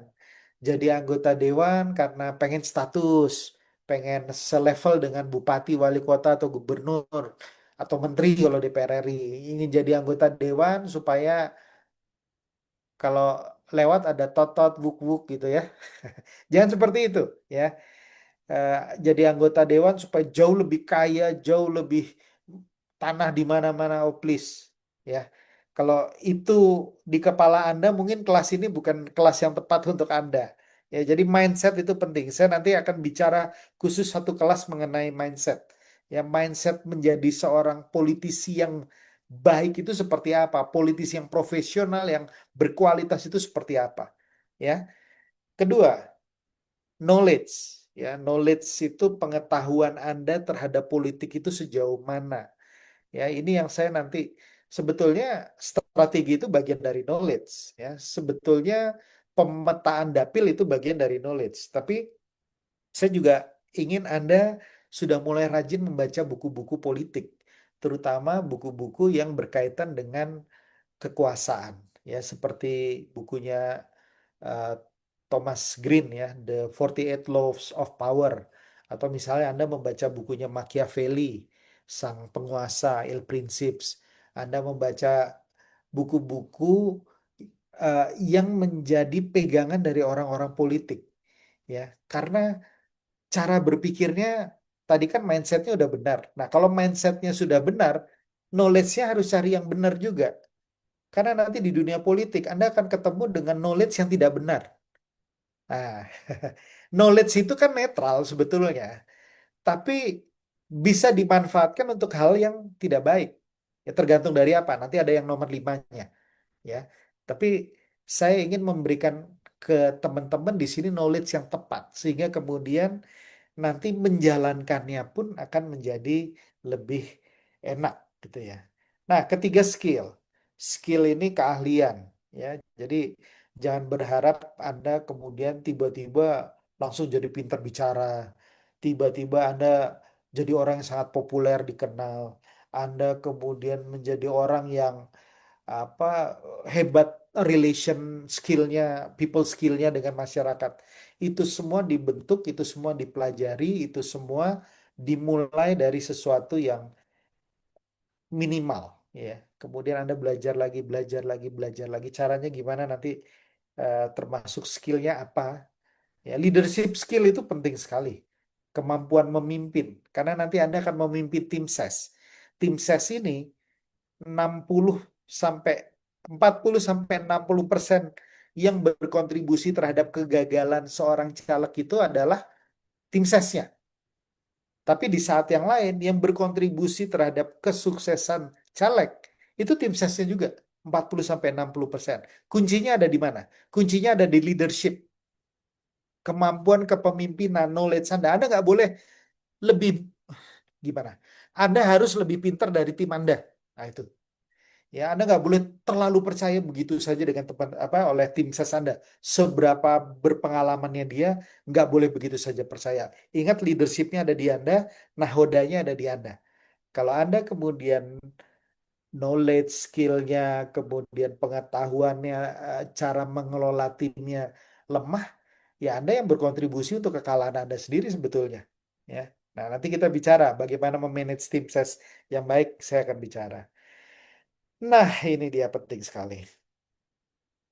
Jadi anggota dewan karena pengen status, pengen selevel dengan bupati, wali kota, atau gubernur, atau menteri kalau DPR RI. Ingin jadi anggota dewan supaya kalau lewat ada totot, wuk-wuk gitu ya. Jangan seperti itu ya. Eh, jadi anggota dewan supaya jauh lebih kaya, jauh lebih tanah di mana-mana, oh please ya. Kalau itu di kepala Anda, mungkin kelas ini bukan kelas yang tepat untuk Anda. Ya, jadi mindset itu penting. Saya nanti akan bicara khusus satu kelas mengenai mindset. Ya, mindset menjadi seorang politisi yang baik itu seperti apa? Politisi yang profesional, yang berkualitas itu seperti apa? Ya. Kedua, knowledge. Ya, knowledge itu pengetahuan Anda terhadap politik itu sejauh mana. Ya, ini yang saya nanti sebetulnya strategi itu bagian dari knowledge. Ya, sebetulnya pemetaan dapil itu bagian dari knowledge. Tapi saya juga ingin Anda sudah mulai rajin membaca buku-buku politik, terutama buku-buku yang berkaitan dengan kekuasaan, ya seperti bukunya uh, Thomas Green ya, The 48 Laws of Power, atau misalnya Anda membaca bukunya Machiavelli, Sang Penguasa, Il Principes. Anda membaca buku-buku yang menjadi pegangan dari orang-orang politik, ya, karena cara berpikirnya tadi kan mindsetnya udah benar. Nah, kalau mindsetnya sudah benar, knowledge-nya harus cari yang benar juga. Karena nanti di dunia politik Anda akan ketemu dengan knowledge yang tidak benar. Nah, knowledge itu kan netral sebetulnya, tapi bisa dimanfaatkan untuk hal yang tidak baik. Ya tergantung dari apa. Nanti ada yang nomor limanya, ya. Tapi saya ingin memberikan ke teman-teman di sini knowledge yang tepat, sehingga kemudian nanti menjalankannya pun akan menjadi lebih enak gitu ya. Nah, ketiga skill. Skill ini keahlian ya. Jadi jangan berharap Anda kemudian tiba-tiba langsung jadi pintar bicara. Tiba-tiba Anda jadi orang yang sangat populer dikenal. Anda kemudian menjadi orang yang apa hebat relation skillnya, people skillnya dengan masyarakat. Itu semua dibentuk, itu semua dipelajari, itu semua dimulai dari sesuatu yang minimal, ya. Kemudian Anda belajar lagi, belajar lagi, belajar lagi. Caranya gimana nanti termasuk skillnya apa? Ya, leadership skill itu penting sekali. Kemampuan memimpin, karena nanti Anda akan memimpin tim ses. Tim ses ini 60 sampai 40 sampai 60% yang berkontribusi terhadap kegagalan seorang caleg itu adalah tim sesnya. Tapi di saat yang lain yang berkontribusi terhadap kesuksesan caleg itu tim sesnya juga 40 sampai 60%. Kuncinya ada di mana? Kuncinya ada di leadership, kemampuan kepemimpinan, knowledge Anda. Anda nggak boleh lebih gimana? Anda harus lebih pintar dari tim Anda. Nah itu. Ya, Anda nggak boleh terlalu percaya begitu saja dengan teman apa oleh tim ses Anda. Seberapa berpengalamannya dia, nggak boleh begitu saja percaya. Ingat leadershipnya ada di Anda, nahodanya ada di Anda. Kalau Anda kemudian knowledge, skillnya, kemudian pengetahuannya, cara mengelola timnya lemah, ya Anda yang berkontribusi untuk kekalahan Anda sendiri sebetulnya. Ya. Nah, nanti kita bicara bagaimana memanage tim ses yang baik, saya akan bicara. Nah, ini dia penting sekali.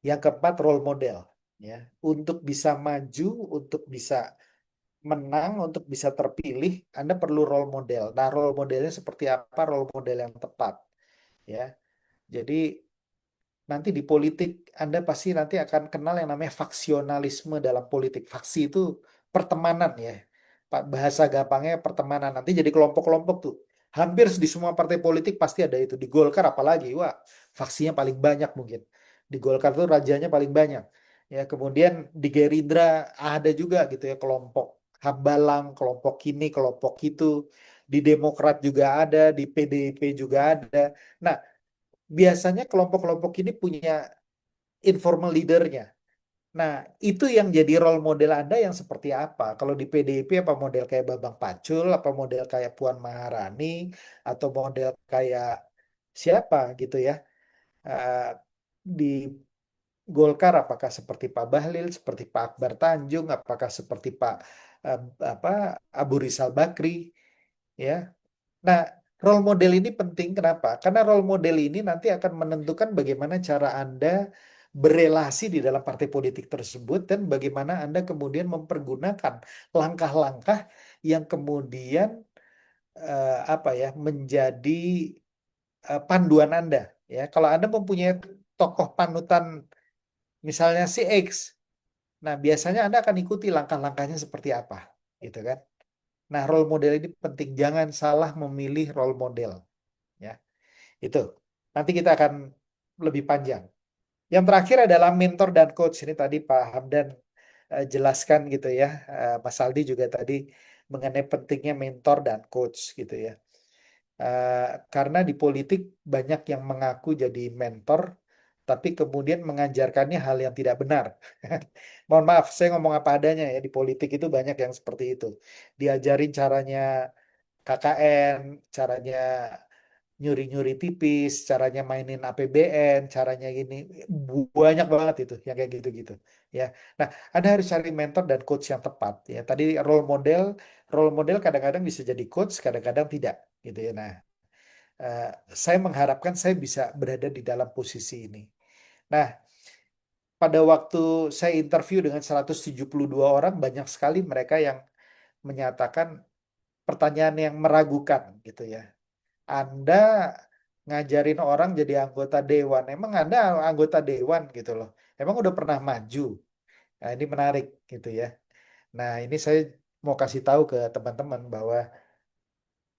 Yang keempat, role model. Ya, untuk bisa maju, untuk bisa menang, untuk bisa terpilih, Anda perlu role model. Nah, role modelnya seperti apa? Role model yang tepat. Ya, jadi nanti di politik Anda pasti nanti akan kenal yang namanya faksionalisme dalam politik. Faksi itu pertemanan ya. Pak bahasa gampangnya pertemanan. Nanti jadi kelompok-kelompok tuh. Hampir di semua partai politik pasti ada itu. Di Golkar apalagi, wah, faksinya paling banyak mungkin. Di Golkar tuh rajanya paling banyak. Ya, kemudian di Gerindra ada juga gitu ya kelompok Hambalang, kelompok ini, kelompok itu. Di Demokrat juga ada, di PDIP juga ada. Nah, biasanya kelompok-kelompok ini punya informal leadernya. Nah, itu yang jadi role model Anda yang seperti apa? Kalau di PDIP apa model kayak Bambang Pacul, apa model kayak Puan Maharani, atau model kayak siapa gitu ya? Eh, di Golkar apakah seperti Pak Bahlil, seperti Pak Akbar Tanjung, apakah seperti Pak eh, apa Abu Rizal Bakri, ya? Nah, role model ini penting kenapa? Karena role model ini nanti akan menentukan bagaimana cara Anda berelasi di dalam partai politik tersebut dan bagaimana Anda kemudian mempergunakan langkah-langkah yang kemudian apa ya menjadi panduan Anda. Ya, kalau Anda mempunyai tokoh panutan misalnya si X, nah biasanya Anda akan ikuti langkah-langkahnya seperti apa, gitu kan? Nah, role model ini penting. Jangan salah memilih role model. Ya, itu. Nanti kita akan lebih panjang. Yang terakhir adalah mentor dan coach. Ini tadi Pak Hamdan jelaskan gitu ya. Mas Aldi juga tadi mengenai pentingnya mentor dan coach gitu ya. Karena di politik banyak yang mengaku jadi mentor, tapi kemudian mengajarkannya hal yang tidak benar. Mohon maaf, saya ngomong apa adanya ya, di politik itu banyak yang seperti itu. Diajarin caranya KKN, caranya nyuri-nyuri tipis, caranya mainin APBN, caranya gini, banyak banget itu yang kayak gitu-gitu ya. Nah, Anda harus cari mentor dan coach yang tepat ya. Tadi role model kadang-kadang bisa jadi coach, kadang-kadang tidak gitu ya. Nah, eh, saya mengharapkan saya bisa berada di dalam posisi ini. Nah, pada waktu saya interview dengan 172 orang, banyak sekali mereka yang menyatakan pertanyaan yang meragukan gitu ya. Anda ngajarin orang jadi anggota dewan. Emang Anda anggota dewan gitu loh. Emang udah pernah maju. Nah, ini menarik gitu ya. Nah, ini saya mau kasih tahu ke teman-teman bahwa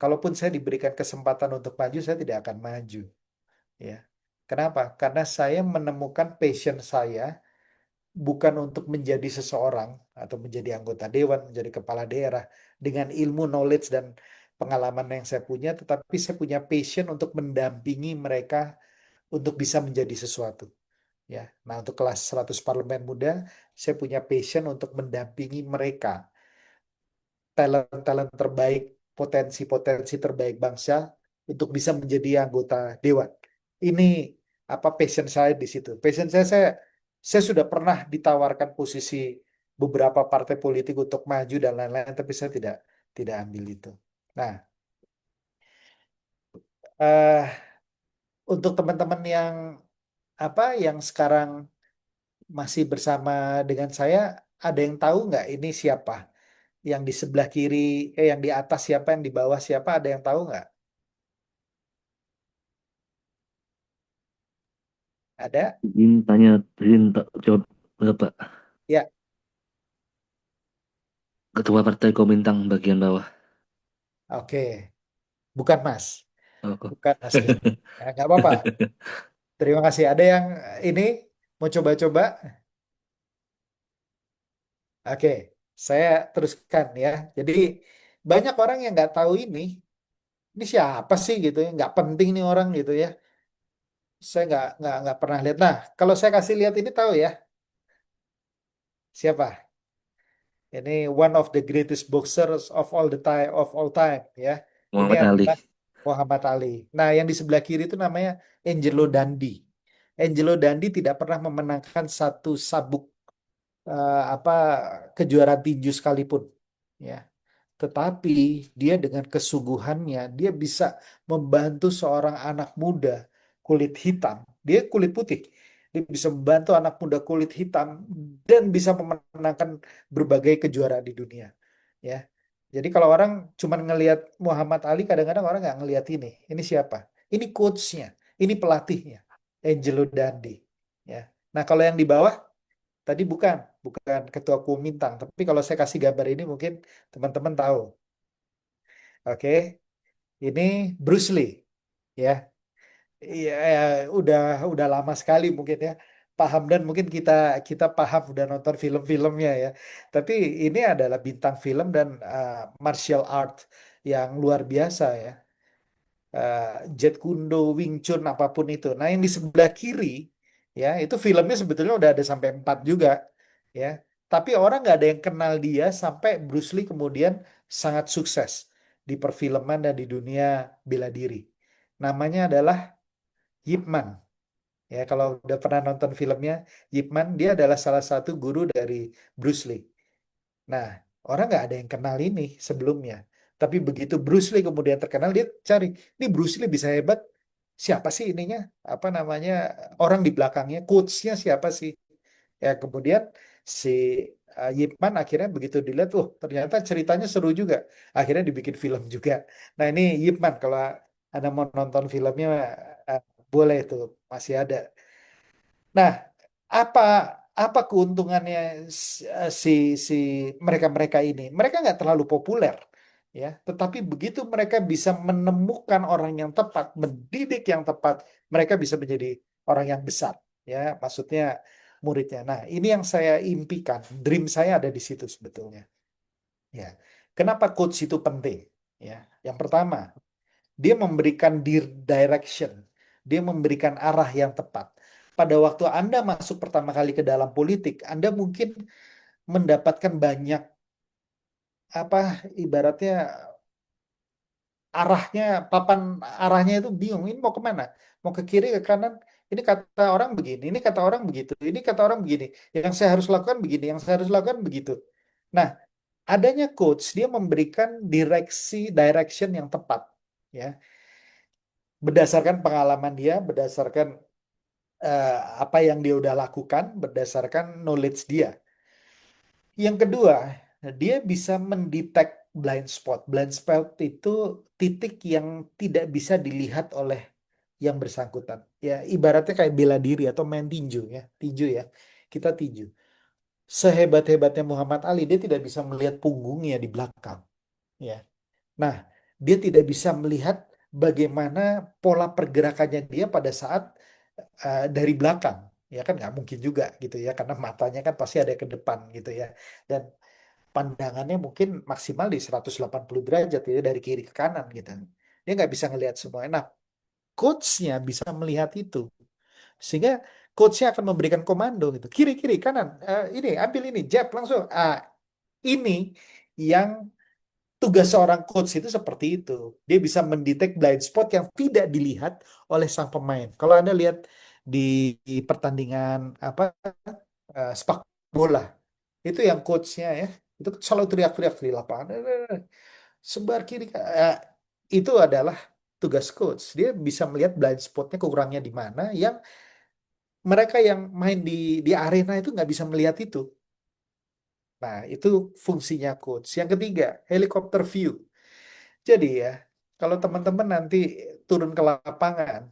kalaupun saya diberikan kesempatan untuk maju, saya tidak akan maju. Ya. Kenapa? Karena saya menemukan passion saya bukan untuk menjadi seseorang atau menjadi anggota dewan, menjadi kepala daerah dengan ilmu, knowledge dan pengalaman yang saya punya, tetapi saya punya passion untuk mendampingi mereka untuk bisa menjadi sesuatu. Ya, nah untuk kelas 100 parlemen muda, saya punya passion untuk mendampingi mereka, talent-talent terbaik, potensi-potensi terbaik bangsa untuk bisa menjadi anggota dewan. Ini apa passion saya di situ. Passion saya sudah pernah ditawarkan posisi beberapa partai politik untuk maju dan lain-lain, tapi saya tidak ambil itu. Nah, eh, untuk teman-teman yang yang sekarang masih bersama dengan saya, ada yang tahu nggak ini siapa? Yang di sebelah kiri, yang di atas siapa, yang di bawah siapa, ada yang tahu nggak? Ada? Izin tanya, izin jawab Bapak. Ya, Ketua Partai Komintang bagian bawah. oke. Bukan Mas. Oh, kok. Bukan Mas Rizky. Ya, nggak apa-apa. Terima kasih. Ada yang ini mau coba-coba? Oke, saya teruskan ya. Jadi banyak orang yang nggak tahu ini siapa sih gitu ya, nggak penting nih orang gitu ya. Saya nggak pernah lihat. Nah, kalau saya kasih lihat ini tahu ya siapa? Ini one of the greatest boxers of all time ya. Ini Muhammad Ali. adalah Muhammad Ali. Nah, yang di sebelah kiri itu namanya Angelo Dundee. Angelo Dundee tidak pernah memenangkan satu sabuk apa kejuaraan tinju sekalipun ya. Tetapi dia dengan kesungguhannya, dia bisa membantu seorang anak muda kulit hitam. Dia kulit putih. Dia bisa membantu anak muda kulit hitam dan bisa memenangkan berbagai kejuaraan di dunia. Ya. Jadi kalau orang cuma ngelihat Muhammad Ali, kadang-kadang orang nggak ngelihat ini. Ini siapa? Ini coachnya, ini pelatihnya, Angelo Dundee. Ya. Nah kalau yang di bawah tadi bukan ketua Kuomintang, tapi kalau saya kasih gambar ini mungkin teman-teman tahu. Oke, ini Bruce Lee, ya. Iya, ya, udah lama sekali mungkin ya. Paham dan mungkin kita kita paham udah nonton film-filmnya ya. Tapi ini adalah bintang film dan martial art yang luar biasa ya. eh, Jet Kundo, Wing Chun, apapun itu. Nah, yang di sebelah kiri, ya, itu filmnya sebetulnya udah ada sampai 4 juga, ya. Tapi orang nggak ada yang kenal dia sampai Bruce Lee kemudian sangat sukses di perfilman dan di dunia bela diri. Namanya adalah Yip Man. Ya, kalau udah pernah nonton filmnya, Yip Man, dia adalah salah satu guru dari Bruce Lee. Nah, orang nggak ada yang kenal ini sebelumnya. Tapi begitu Bruce Lee kemudian terkenal, dia cari, ini Bruce Lee bisa hebat. Siapa sih ininya? Apa namanya? Orang di belakangnya, coachnya siapa sih? Ya, kemudian si Yip Man akhirnya begitu dilihat, oh ternyata ceritanya seru juga. Akhirnya dibikin film juga. Nah, ini Yip Man, kalau Anda mau nonton filmnya, eh, boleh tuh, masih ada. Nah, apa apa keuntungannya si si mereka-mereka ini? Mereka nggak terlalu populer, ya. Tetapi begitu mereka bisa menemukan orang yang tepat, mendidik yang tepat, mereka bisa menjadi orang yang besar, ya. Maksudnya muridnya. Nah, ini yang saya impikan. Dream saya ada di situ sebetulnya. Ya. Kenapa coach itu penting? Ya. Yang pertama, dia memberikan direction, dia memberikan arah yang tepat. pada waktu Anda masuk pertama kali ke dalam politik, Anda mungkin mendapatkan banyak apa ibaratnya arahnya, papan arahnya itu bingung. Ini mau kemana? Mau ke kiri, ke kanan? Ini kata orang begini, ini kata orang begitu, ini kata orang begini. Yang saya harus lakukan begini, yang saya harus lakukan begitu. Nah, adanya coach, dia memberikan direction yang tepat, ya, berdasarkan pengalaman dia, berdasarkan eh, apa yang dia udah lakukan, berdasarkan knowledge dia. Yang kedua, dia bisa mendetek blind spot. Blind spot itu titik yang tidak bisa dilihat oleh yang bersangkutan. Ya, ibaratnya kayak bela diri atau main tinju ya. Tinju ya. Kita tinju. Sehebat-hebatnya Muhammad Ali, dia tidak bisa melihat punggungnya di belakang. Ya. Nah, dia tidak bisa melihat bagaimana pola pergerakannya dia pada saat dari belakang. Ya kan nggak mungkin juga gitu ya, karena matanya kan pasti ada ke depan gitu ya. Dan pandangannya mungkin maksimal di 180 derajat ya dari kiri ke kanan gitu. Dia nggak bisa ngelihat semuanya. Nah, coachnya bisa melihat itu sehingga coachnya akan memberikan komando gitu. Kiri kiri kanan, ini ambil ini jab langsung. Ini yang tugas seorang coach itu seperti itu. Dia bisa mendetek blind spot yang tidak dilihat oleh sang pemain. Kalau Anda lihat di pertandingan apa sepak bola, itu yang coachnya ya, itu selalu teriak-teriak di lapangan. Sebar kiri. Itu adalah tugas coach. Dia bisa melihat blind spotnya, kekurangannya di mana, yang mereka yang main di arena itu nggak bisa melihat itu. Nah, itu fungsinya coach. Yang ketiga, helikopter view. Jadi ya, kalau teman-teman nanti turun ke lapangan,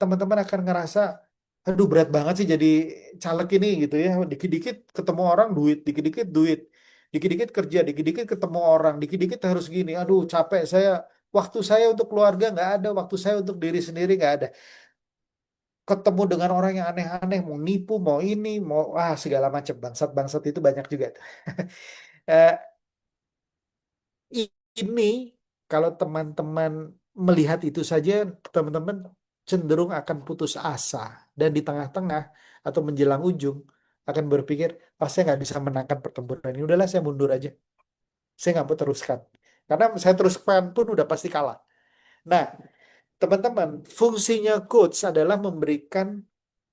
teman-teman akan ngerasa, aduh berat banget sih jadi caleg ini gitu ya. Dikit-dikit ketemu orang duit, dikit-dikit duit, dikit-dikit kerja, dikit-dikit ketemu orang, dikit-dikit harus gini. Aduh capek saya, waktu saya untuk keluarga nggak ada, waktu saya untuk diri sendiri nggak ada. Ketemu dengan orang yang aneh-aneh, mau nipu, mau ini, mau segala macam bangsat-bangsat itu banyak juga. Eh, ini kalau teman-teman melihat itu saja, teman-teman cenderung akan putus asa dan di tengah-tengah atau menjelang ujung akan berpikir, saya nggak bisa menangkan pertempuran ini. Udahlah, saya mundur aja. Saya nggak mau teruskan. Karena saya teruskan pun udah pasti kalah. Nah, teman-teman, fungsinya coach adalah memberikan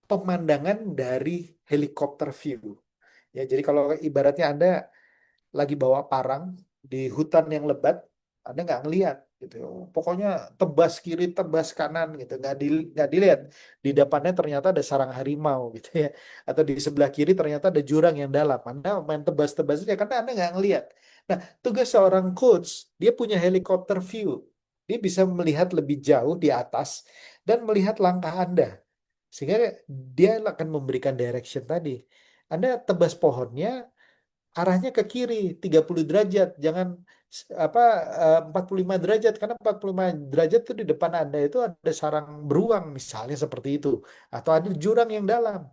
pemandangan dari helikopter view. Ya, jadi kalau ibaratnya Anda lagi bawa parang di hutan yang lebat, Anda nggak ngelihat gitu. Pokoknya tebas kiri, tebas kanan gitu, nggak dilihat. Di depannya ternyata ada sarang harimau gitu ya, atau di sebelah kiri ternyata ada jurang yang dalam. Anda main tebas-tebas aja karena Anda nggak ngelihat. Nah, tugas seorang coach, dia punya helikopter view. Dia bisa melihat lebih jauh di atas dan melihat langkah Anda. Sehingga dia akan memberikan direction tadi. Anda tebas pohonnya, arahnya ke kiri 30 derajat, jangan 45 derajat, karena 45 derajat itu di depan Anda itu ada sarang beruang misalnya seperti itu, atau ada jurang yang dalam.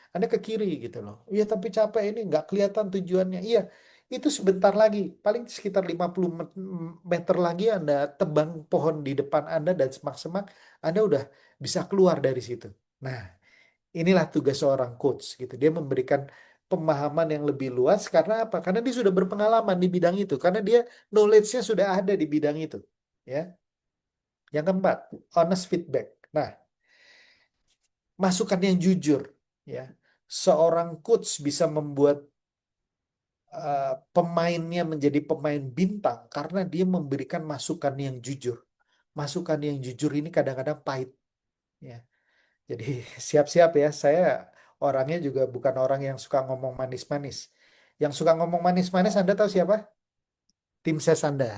Anda ke kiri gitu loh. Iya, tapi capek ini nggak kelihatan tujuannya. Iya, itu sebentar lagi, paling sekitar 50 meter lagi Anda tebang pohon di depan Anda dan semak-semak, Anda udah bisa keluar dari situ. Nah, inilah tugas seorang coach gitu. Dia memberikan pemahaman yang lebih luas karena apa? Karena dia sudah berpengalaman di bidang itu, karena dia knowledge-nya sudah ada di bidang itu, ya. Yang keempat, honest feedback. Nah, masukan yang jujur, ya. Seorang coach bisa membuat pemainnya menjadi pemain bintang karena dia memberikan masukan yang jujur. Masukan yang jujur ini kadang-kadang pahit, ya. Jadi siap-siap ya, saya orangnya juga bukan orang yang suka ngomong manis-manis. Yang suka ngomong manis-manis, Anda tahu siapa? Tim ses Anda.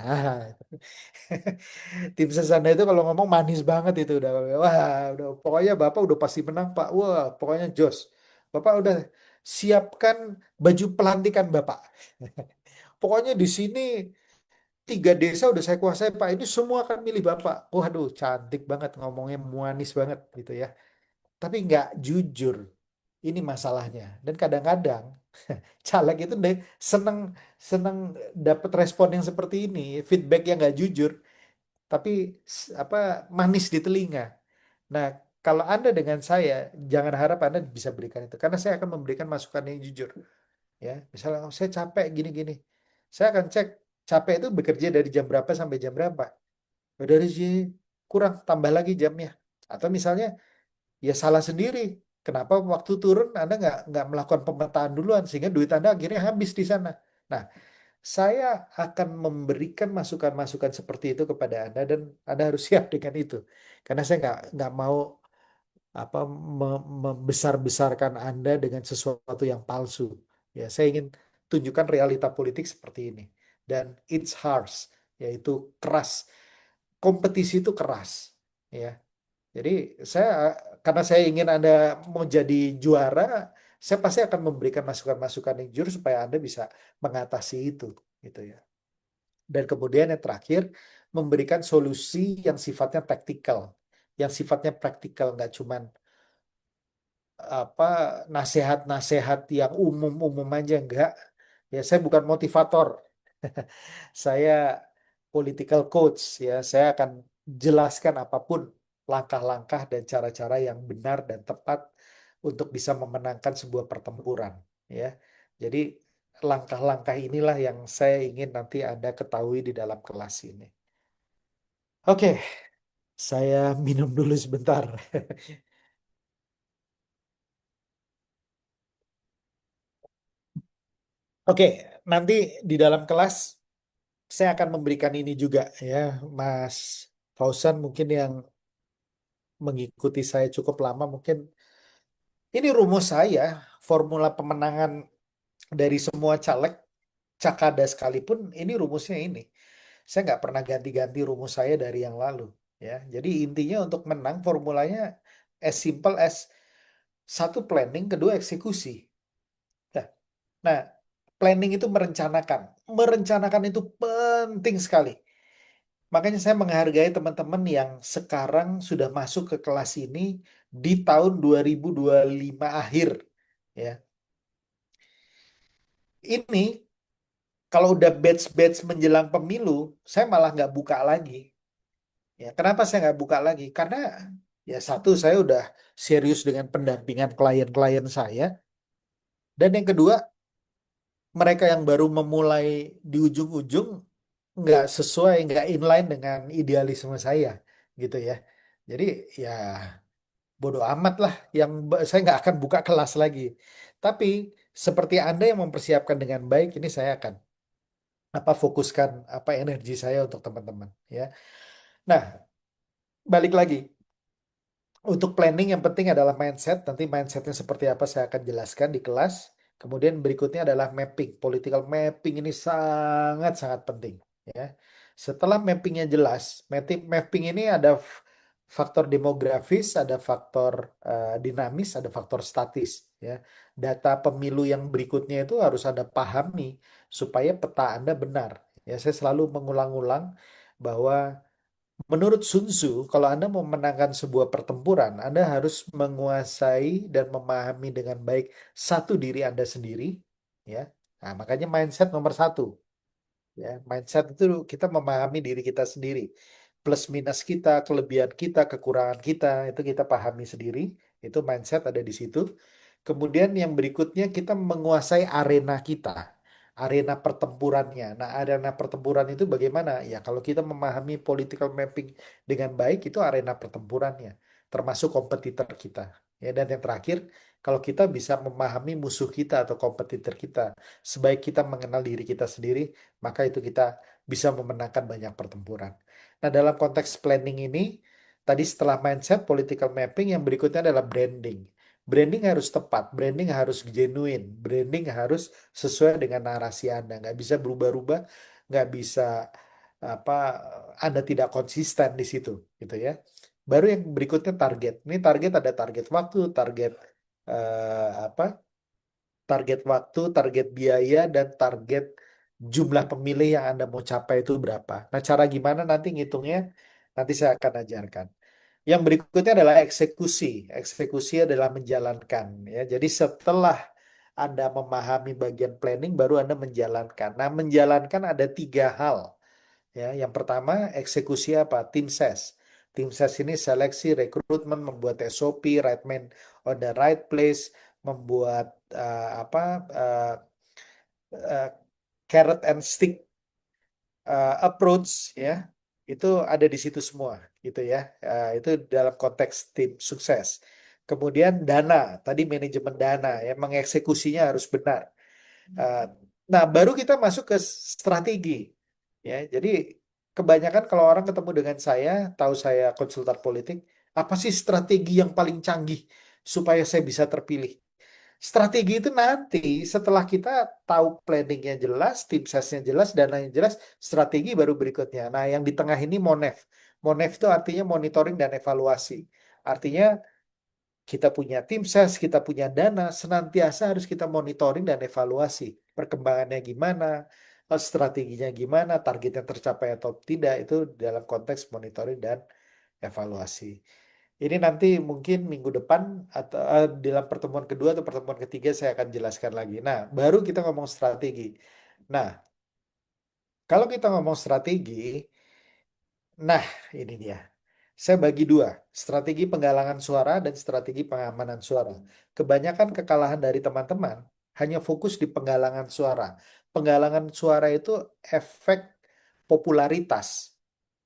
Tim ses Anda itu kalau ngomong manis banget itu udah, wah, udah pokoknya Bapak udah pasti menang Pak. Wah, pokoknya jos. Bapak udah siapkan baju pelantikan Bapak. Pokoknya di sini 3 desa udah saya kuasai Pak. Ini semua akan milih Bapak. Waduh, cantik banget ngomongnya, manis banget gitu ya. Tapi nggak jujur. Ini masalahnya. Dan kadang-kadang caleg itu seneng seneng dapat respon yang seperti ini, feedback yang nggak jujur, tapi apa manis di telinga. Nah, kalau Anda dengan saya, jangan harap Anda bisa berikan itu. Karena saya akan memberikan masukan yang jujur. Ya, misalnya "Oh, saya capek gini-gini. Saya akan cek capek itu bekerja dari jam berapa sampai jam berapa. Oh, dari sini kurang, tambah lagi jamnya. Atau misalnya, ya salah sendiri. Kenapa waktu turun Anda nggak melakukan pemetaan duluan sehingga duit Anda akhirnya habis di sana. Nah, saya akan memberikan masukan-masukan seperti itu kepada Anda dan Anda harus siap dengan itu. Karena saya nggak mau apa membesar-besarkan Anda dengan sesuatu yang palsu. Ya, saya ingin tunjukkan realita politik seperti ini. Dan it's harsh, yaitu keras. Kompetisi itu keras. Ya, jadi saya karena saya ingin Anda mau jadi juara, saya pasti akan memberikan masukan-masukan yang jujur supaya Anda bisa mengatasi itu, gitu ya. Dan kemudian yang terakhir, memberikan solusi yang sifatnya taktikal, yang sifatnya praktikal, nggak cuman apa nasihat-nasihat yang umum-umum aja enggak. Ya, saya bukan motivator. Saya political coach ya. Saya akan jelaskan apapun langkah-langkah dan cara-cara yang benar dan tepat untuk bisa memenangkan sebuah pertempuran ya. Jadi langkah-langkah inilah yang saya ingin nanti Anda ketahui di dalam kelas ini. Oke, saya minum dulu sebentar. Oke, nanti di dalam kelas saya akan memberikan ini juga ya, Mas Fauzan mungkin yang mengikuti saya cukup lama mungkin ini rumus saya, formula pemenangan dari semua caleg, cakada sekalipun, ini rumusnya ini. Saya nggak pernah ganti-ganti rumus saya dari yang lalu ya. Jadi intinya untuk menang formulanya as simple as satu planning, kedua eksekusi. Nah, nah, planning itu merencanakan. Merencanakan itu penting sekali. Makanya saya menghargai teman-teman yang sekarang sudah masuk ke kelas ini di tahun 2025 akhir. Ya, ini kalau udah batch-batch menjelang pemilu, saya malah nggak buka lagi. Ya, kenapa saya nggak buka lagi? Karena ya satu, saya udah serius dengan pendampingan klien-klien saya. Dan yang kedua, mereka yang baru memulai di ujung-ujung nggak sesuai, nggak inline dengan idealisme saya, gitu ya. Jadi ya bodoh amat lah yang saya nggak akan buka kelas lagi. Tapi seperti Anda yang mempersiapkan dengan baik, ini saya akan fokuskan energi saya untuk teman-teman ya. Nah, balik lagi untuk planning yang penting adalah mindset. Nanti mindsetnya seperti apa saya akan jelaskan di kelas. Kemudian berikutnya adalah mapping. Political mapping ini sangat-sangat penting ya. Setelah mappingnya jelas, mapping ini ada faktor demografis, ada faktor dinamis, ada faktor statis ya. Data pemilu yang berikutnya itu harus Anda pahami supaya peta Anda benar. Ya, saya selalu mengulang-ulang bahwa menurut Sun Tzu, kalau Anda mau memenangkan sebuah pertempuran, Anda harus menguasai dan memahami dengan baik satu diri Anda sendiri, ya. Nah, makanya mindset nomor satu, ya. Mindset itu kita memahami diri kita sendiri, plus minus kita, kelebihan kita, kekurangan kita, itu kita pahami sendiri. Itu mindset ada di situ. Kemudian yang berikutnya kita menguasai arena kita, arena pertempurannya. Nah, arena pertempuran itu bagaimana? Ya, kalau kita memahami political mapping dengan baik, itu arena pertempurannya, termasuk kompetitor kita. Ya, dan yang terakhir, kalau kita bisa memahami musuh kita atau kompetitor kita, sebaik kita mengenal diri kita sendiri, maka itu kita bisa memenangkan banyak pertempuran. Nah, dalam konteks planning ini, tadi setelah mindset, political mapping, yang berikutnya adalah branding. Branding harus tepat, branding harus genuine, branding harus sesuai dengan narasi Anda. Nggak bisa berubah-ubah, nggak bisa apa Anda tidak konsisten di situ, gitu ya. Baru yang berikutnya target. Ini target ada target waktu, target apa? Target waktu, target biaya, dan target jumlah pemilih yang Anda mau capai itu berapa. Nah, cara gimana nanti ngitungnya? Nanti saya akan ajarkan. Yang berikutnya adalah eksekusi. Eksekusi adalah menjalankan ya. Jadi setelah Anda memahami bagian planning baru Anda menjalankan. Nah, menjalankan ada tiga hal ya. Yang pertama eksekusi apa? Tim ses. Tim ses ini seleksi, rekrutmen, membuat SOP, right man on the right place, membuat uh, carrot and stick approach ya, itu ada di situ semua gitu ya. Itu dalam konteks tim sukses. Kemudian dana, tadi manajemen dana ya, mengeksekusinya harus benar. Uh, nah, baru kita masuk ke strategi ya. Jadi kebanyakan kalau orang ketemu dengan saya, tahu saya konsultan politik, apa sih strategi yang paling canggih supaya saya bisa terpilih? Strategi itu nanti setelah kita tahu planningnya jelas, tim sesnya jelas, dananya jelas, strategi baru berikutnya. Nah, yang di tengah ini MONEF. MONEF itu artinya monitoring dan evaluasi. Artinya kita punya tim ses, kita punya dana, senantiasa harus kita monitoring dan evaluasi. Perkembangannya gimana, strateginya gimana, targetnya tercapai atau tidak, itu dalam konteks monitoring dan evaluasi. Ini nanti mungkin minggu depan atau dalam pertemuan kedua atau pertemuan ketiga saya akan jelaskan lagi. Nah, baru kita ngomong strategi. Nah, kalau kita ngomong strategi, nah ini dia. Saya bagi dua, strategi penggalangan suara dan strategi pengamanan suara. Kebanyakan kekalahan dari teman-teman hanya fokus di penggalangan suara. Penggalangan suara itu efek popularitas.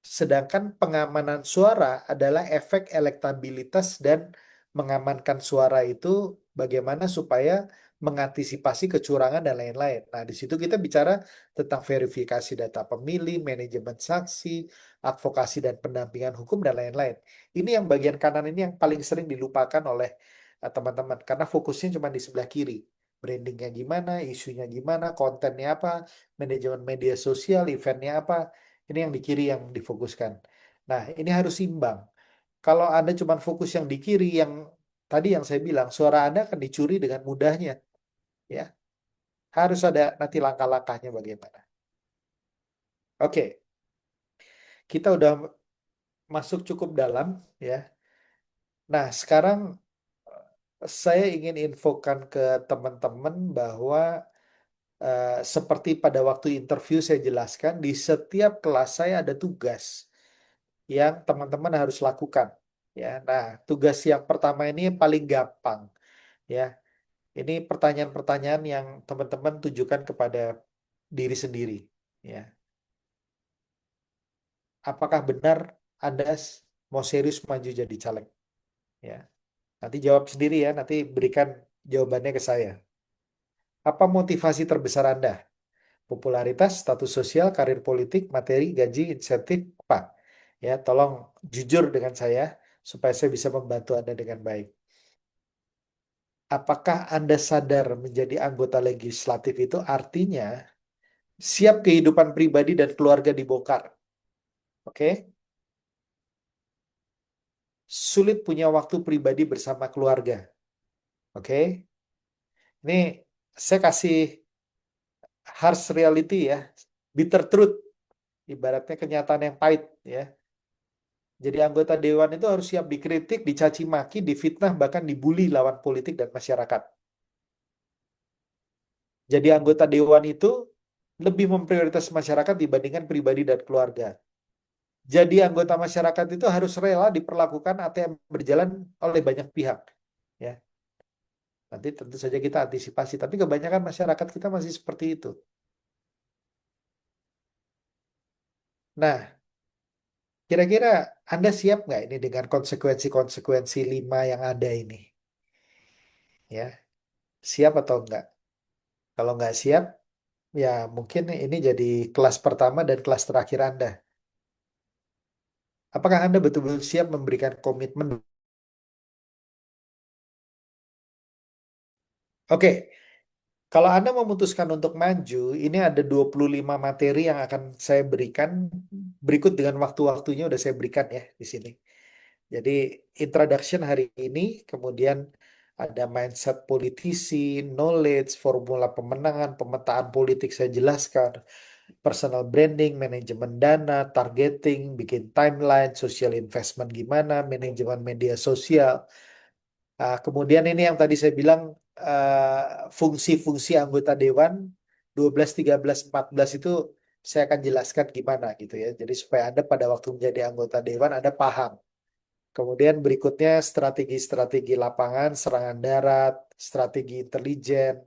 Sedangkan pengamanan suara adalah efek elektabilitas dan mengamankan suara itu bagaimana supaya mengantisipasi kecurangan dan lain-lain. Nah, di situ kita bicara tentang verifikasi data pemilih, manajemen saksi, advokasi dan pendampingan hukum dan lain-lain. Ini yang bagian kanan ini yang paling sering dilupakan oleh teman-teman karena fokusnya cuma di sebelah kiri. Brandingnya gimana, isunya gimana, kontennya apa, manajemen media sosial, eventnya apa. Ini yang di kiri yang difokuskan. Nah, ini harus imbang. Kalau Anda cuma fokus yang di kiri, yang tadi yang saya bilang, suara Anda akan dicuri dengan mudahnya. Ya, harus ada nanti langkah-langkahnya bagaimana. Oke, kita udah masuk cukup dalam ya. Nah, sekarang saya ingin infokan ke teman-teman bahwa seperti pada waktu interview saya jelaskan, di setiap kelas saya ada tugas yang teman-teman harus lakukan. Ya, nah tugas yang pertama ini yang paling gampang. Ya, ini pertanyaan-pertanyaan yang teman-teman tujukan kepada diri sendiri. Ya, apakah benar Anda mau serius maju jadi caleg? Ya, nanti jawab sendiri ya. Nanti berikan jawabannya ke saya. Apa motivasi terbesar Anda? Popularitas, status sosial, karir politik, materi, gaji, insentif, apa? Ya, tolong jujur dengan saya supaya saya bisa membantu Anda dengan baik. Apakah Anda sadar menjadi anggota legislatif itu artinya siap kehidupan pribadi dan keluarga dibongkar? Oke? Sulit punya waktu pribadi bersama keluarga. Oke? Ini saya kasih harsh reality ya, bitter truth, ibaratnya kenyataan yang pahit ya. Jadi anggota dewan itu harus siap dikritik, dicaci maki, difitnah, bahkan dibully lawan politik dan masyarakat. Jadi anggota dewan itu lebih memprioritas masyarakat dibandingkan pribadi dan keluarga. Jadi anggota masyarakat itu harus rela diperlakukan ATM berjalan oleh banyak pihak. Ya, nanti tentu saja kita antisipasi, tapi kebanyakan masyarakat kita masih seperti itu. Nah, kira-kira Anda siap nggak ini dengan konsekuensi-konsekuensi 5 yang ada ini? Ya, siap atau enggak? Kalau nggak siap, ya mungkin ini jadi kelas pertama dan kelas terakhir Anda. Apakah Anda betul-betul siap memberikan komitmen? Oke, kalau Anda memutuskan untuk maju, ini ada 25 materi yang akan saya berikan berikut dengan waktu-waktunya udah saya berikan ya di sini. Jadi introduction hari ini, kemudian ada mindset politisi, knowledge, formula pemenangan, pemetaan politik saya jelaskan, personal branding, manajemen dana, targeting, bikin timeline, social investment gimana, manajemen media sosial. Nah, kemudian ini yang tadi saya bilang fungsi-fungsi anggota dewan 12, 13, 14 itu Saya akan jelaskan gimana gitu ya. Jadi supaya Anda pada waktu menjadi anggota dewan Anda paham. Kemudian berikutnya strategi-strategi lapangan, serangan darat, strategi intelijen,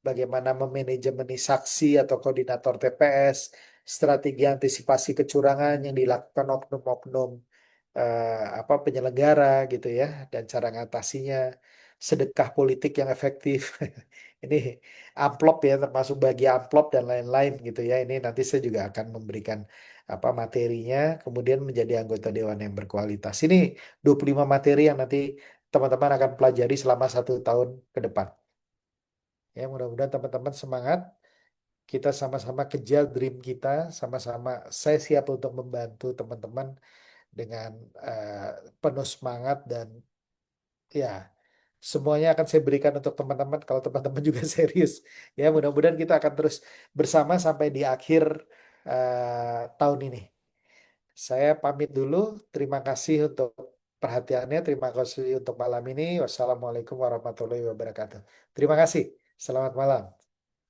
bagaimana memanajemeni saksi atau koordinator TPS, strategi antisipasi kecurangan yang dilakukan oknum-oknum penyelenggara gitu ya, dan cara ngatasinya, sedekah politik yang efektif. Ini amplop ya, termasuk bagi amplop dan lain-lain gitu ya. Ini nanti saya juga akan memberikan materinya, kemudian menjadi anggota dewan yang berkualitas. Ini 25 materi yang nanti teman-teman akan pelajari selama 1 tahun ke depan. Ya, mudah-mudahan teman-teman semangat. Kita sama-sama kejar dream kita, sama-sama saya siap untuk membantu teman-teman dengan eh, penuh semangat dan ya semuanya akan saya berikan untuk teman-teman kalau teman-teman juga serius. Ya, mudah-mudahan kita akan terus bersama sampai di akhir tahun ini. Saya pamit dulu. Terima kasih untuk perhatiannya. Terima kasih untuk malam ini. Wassalamualaikum warahmatullahi wabarakatuh. Terima kasih. Selamat malam.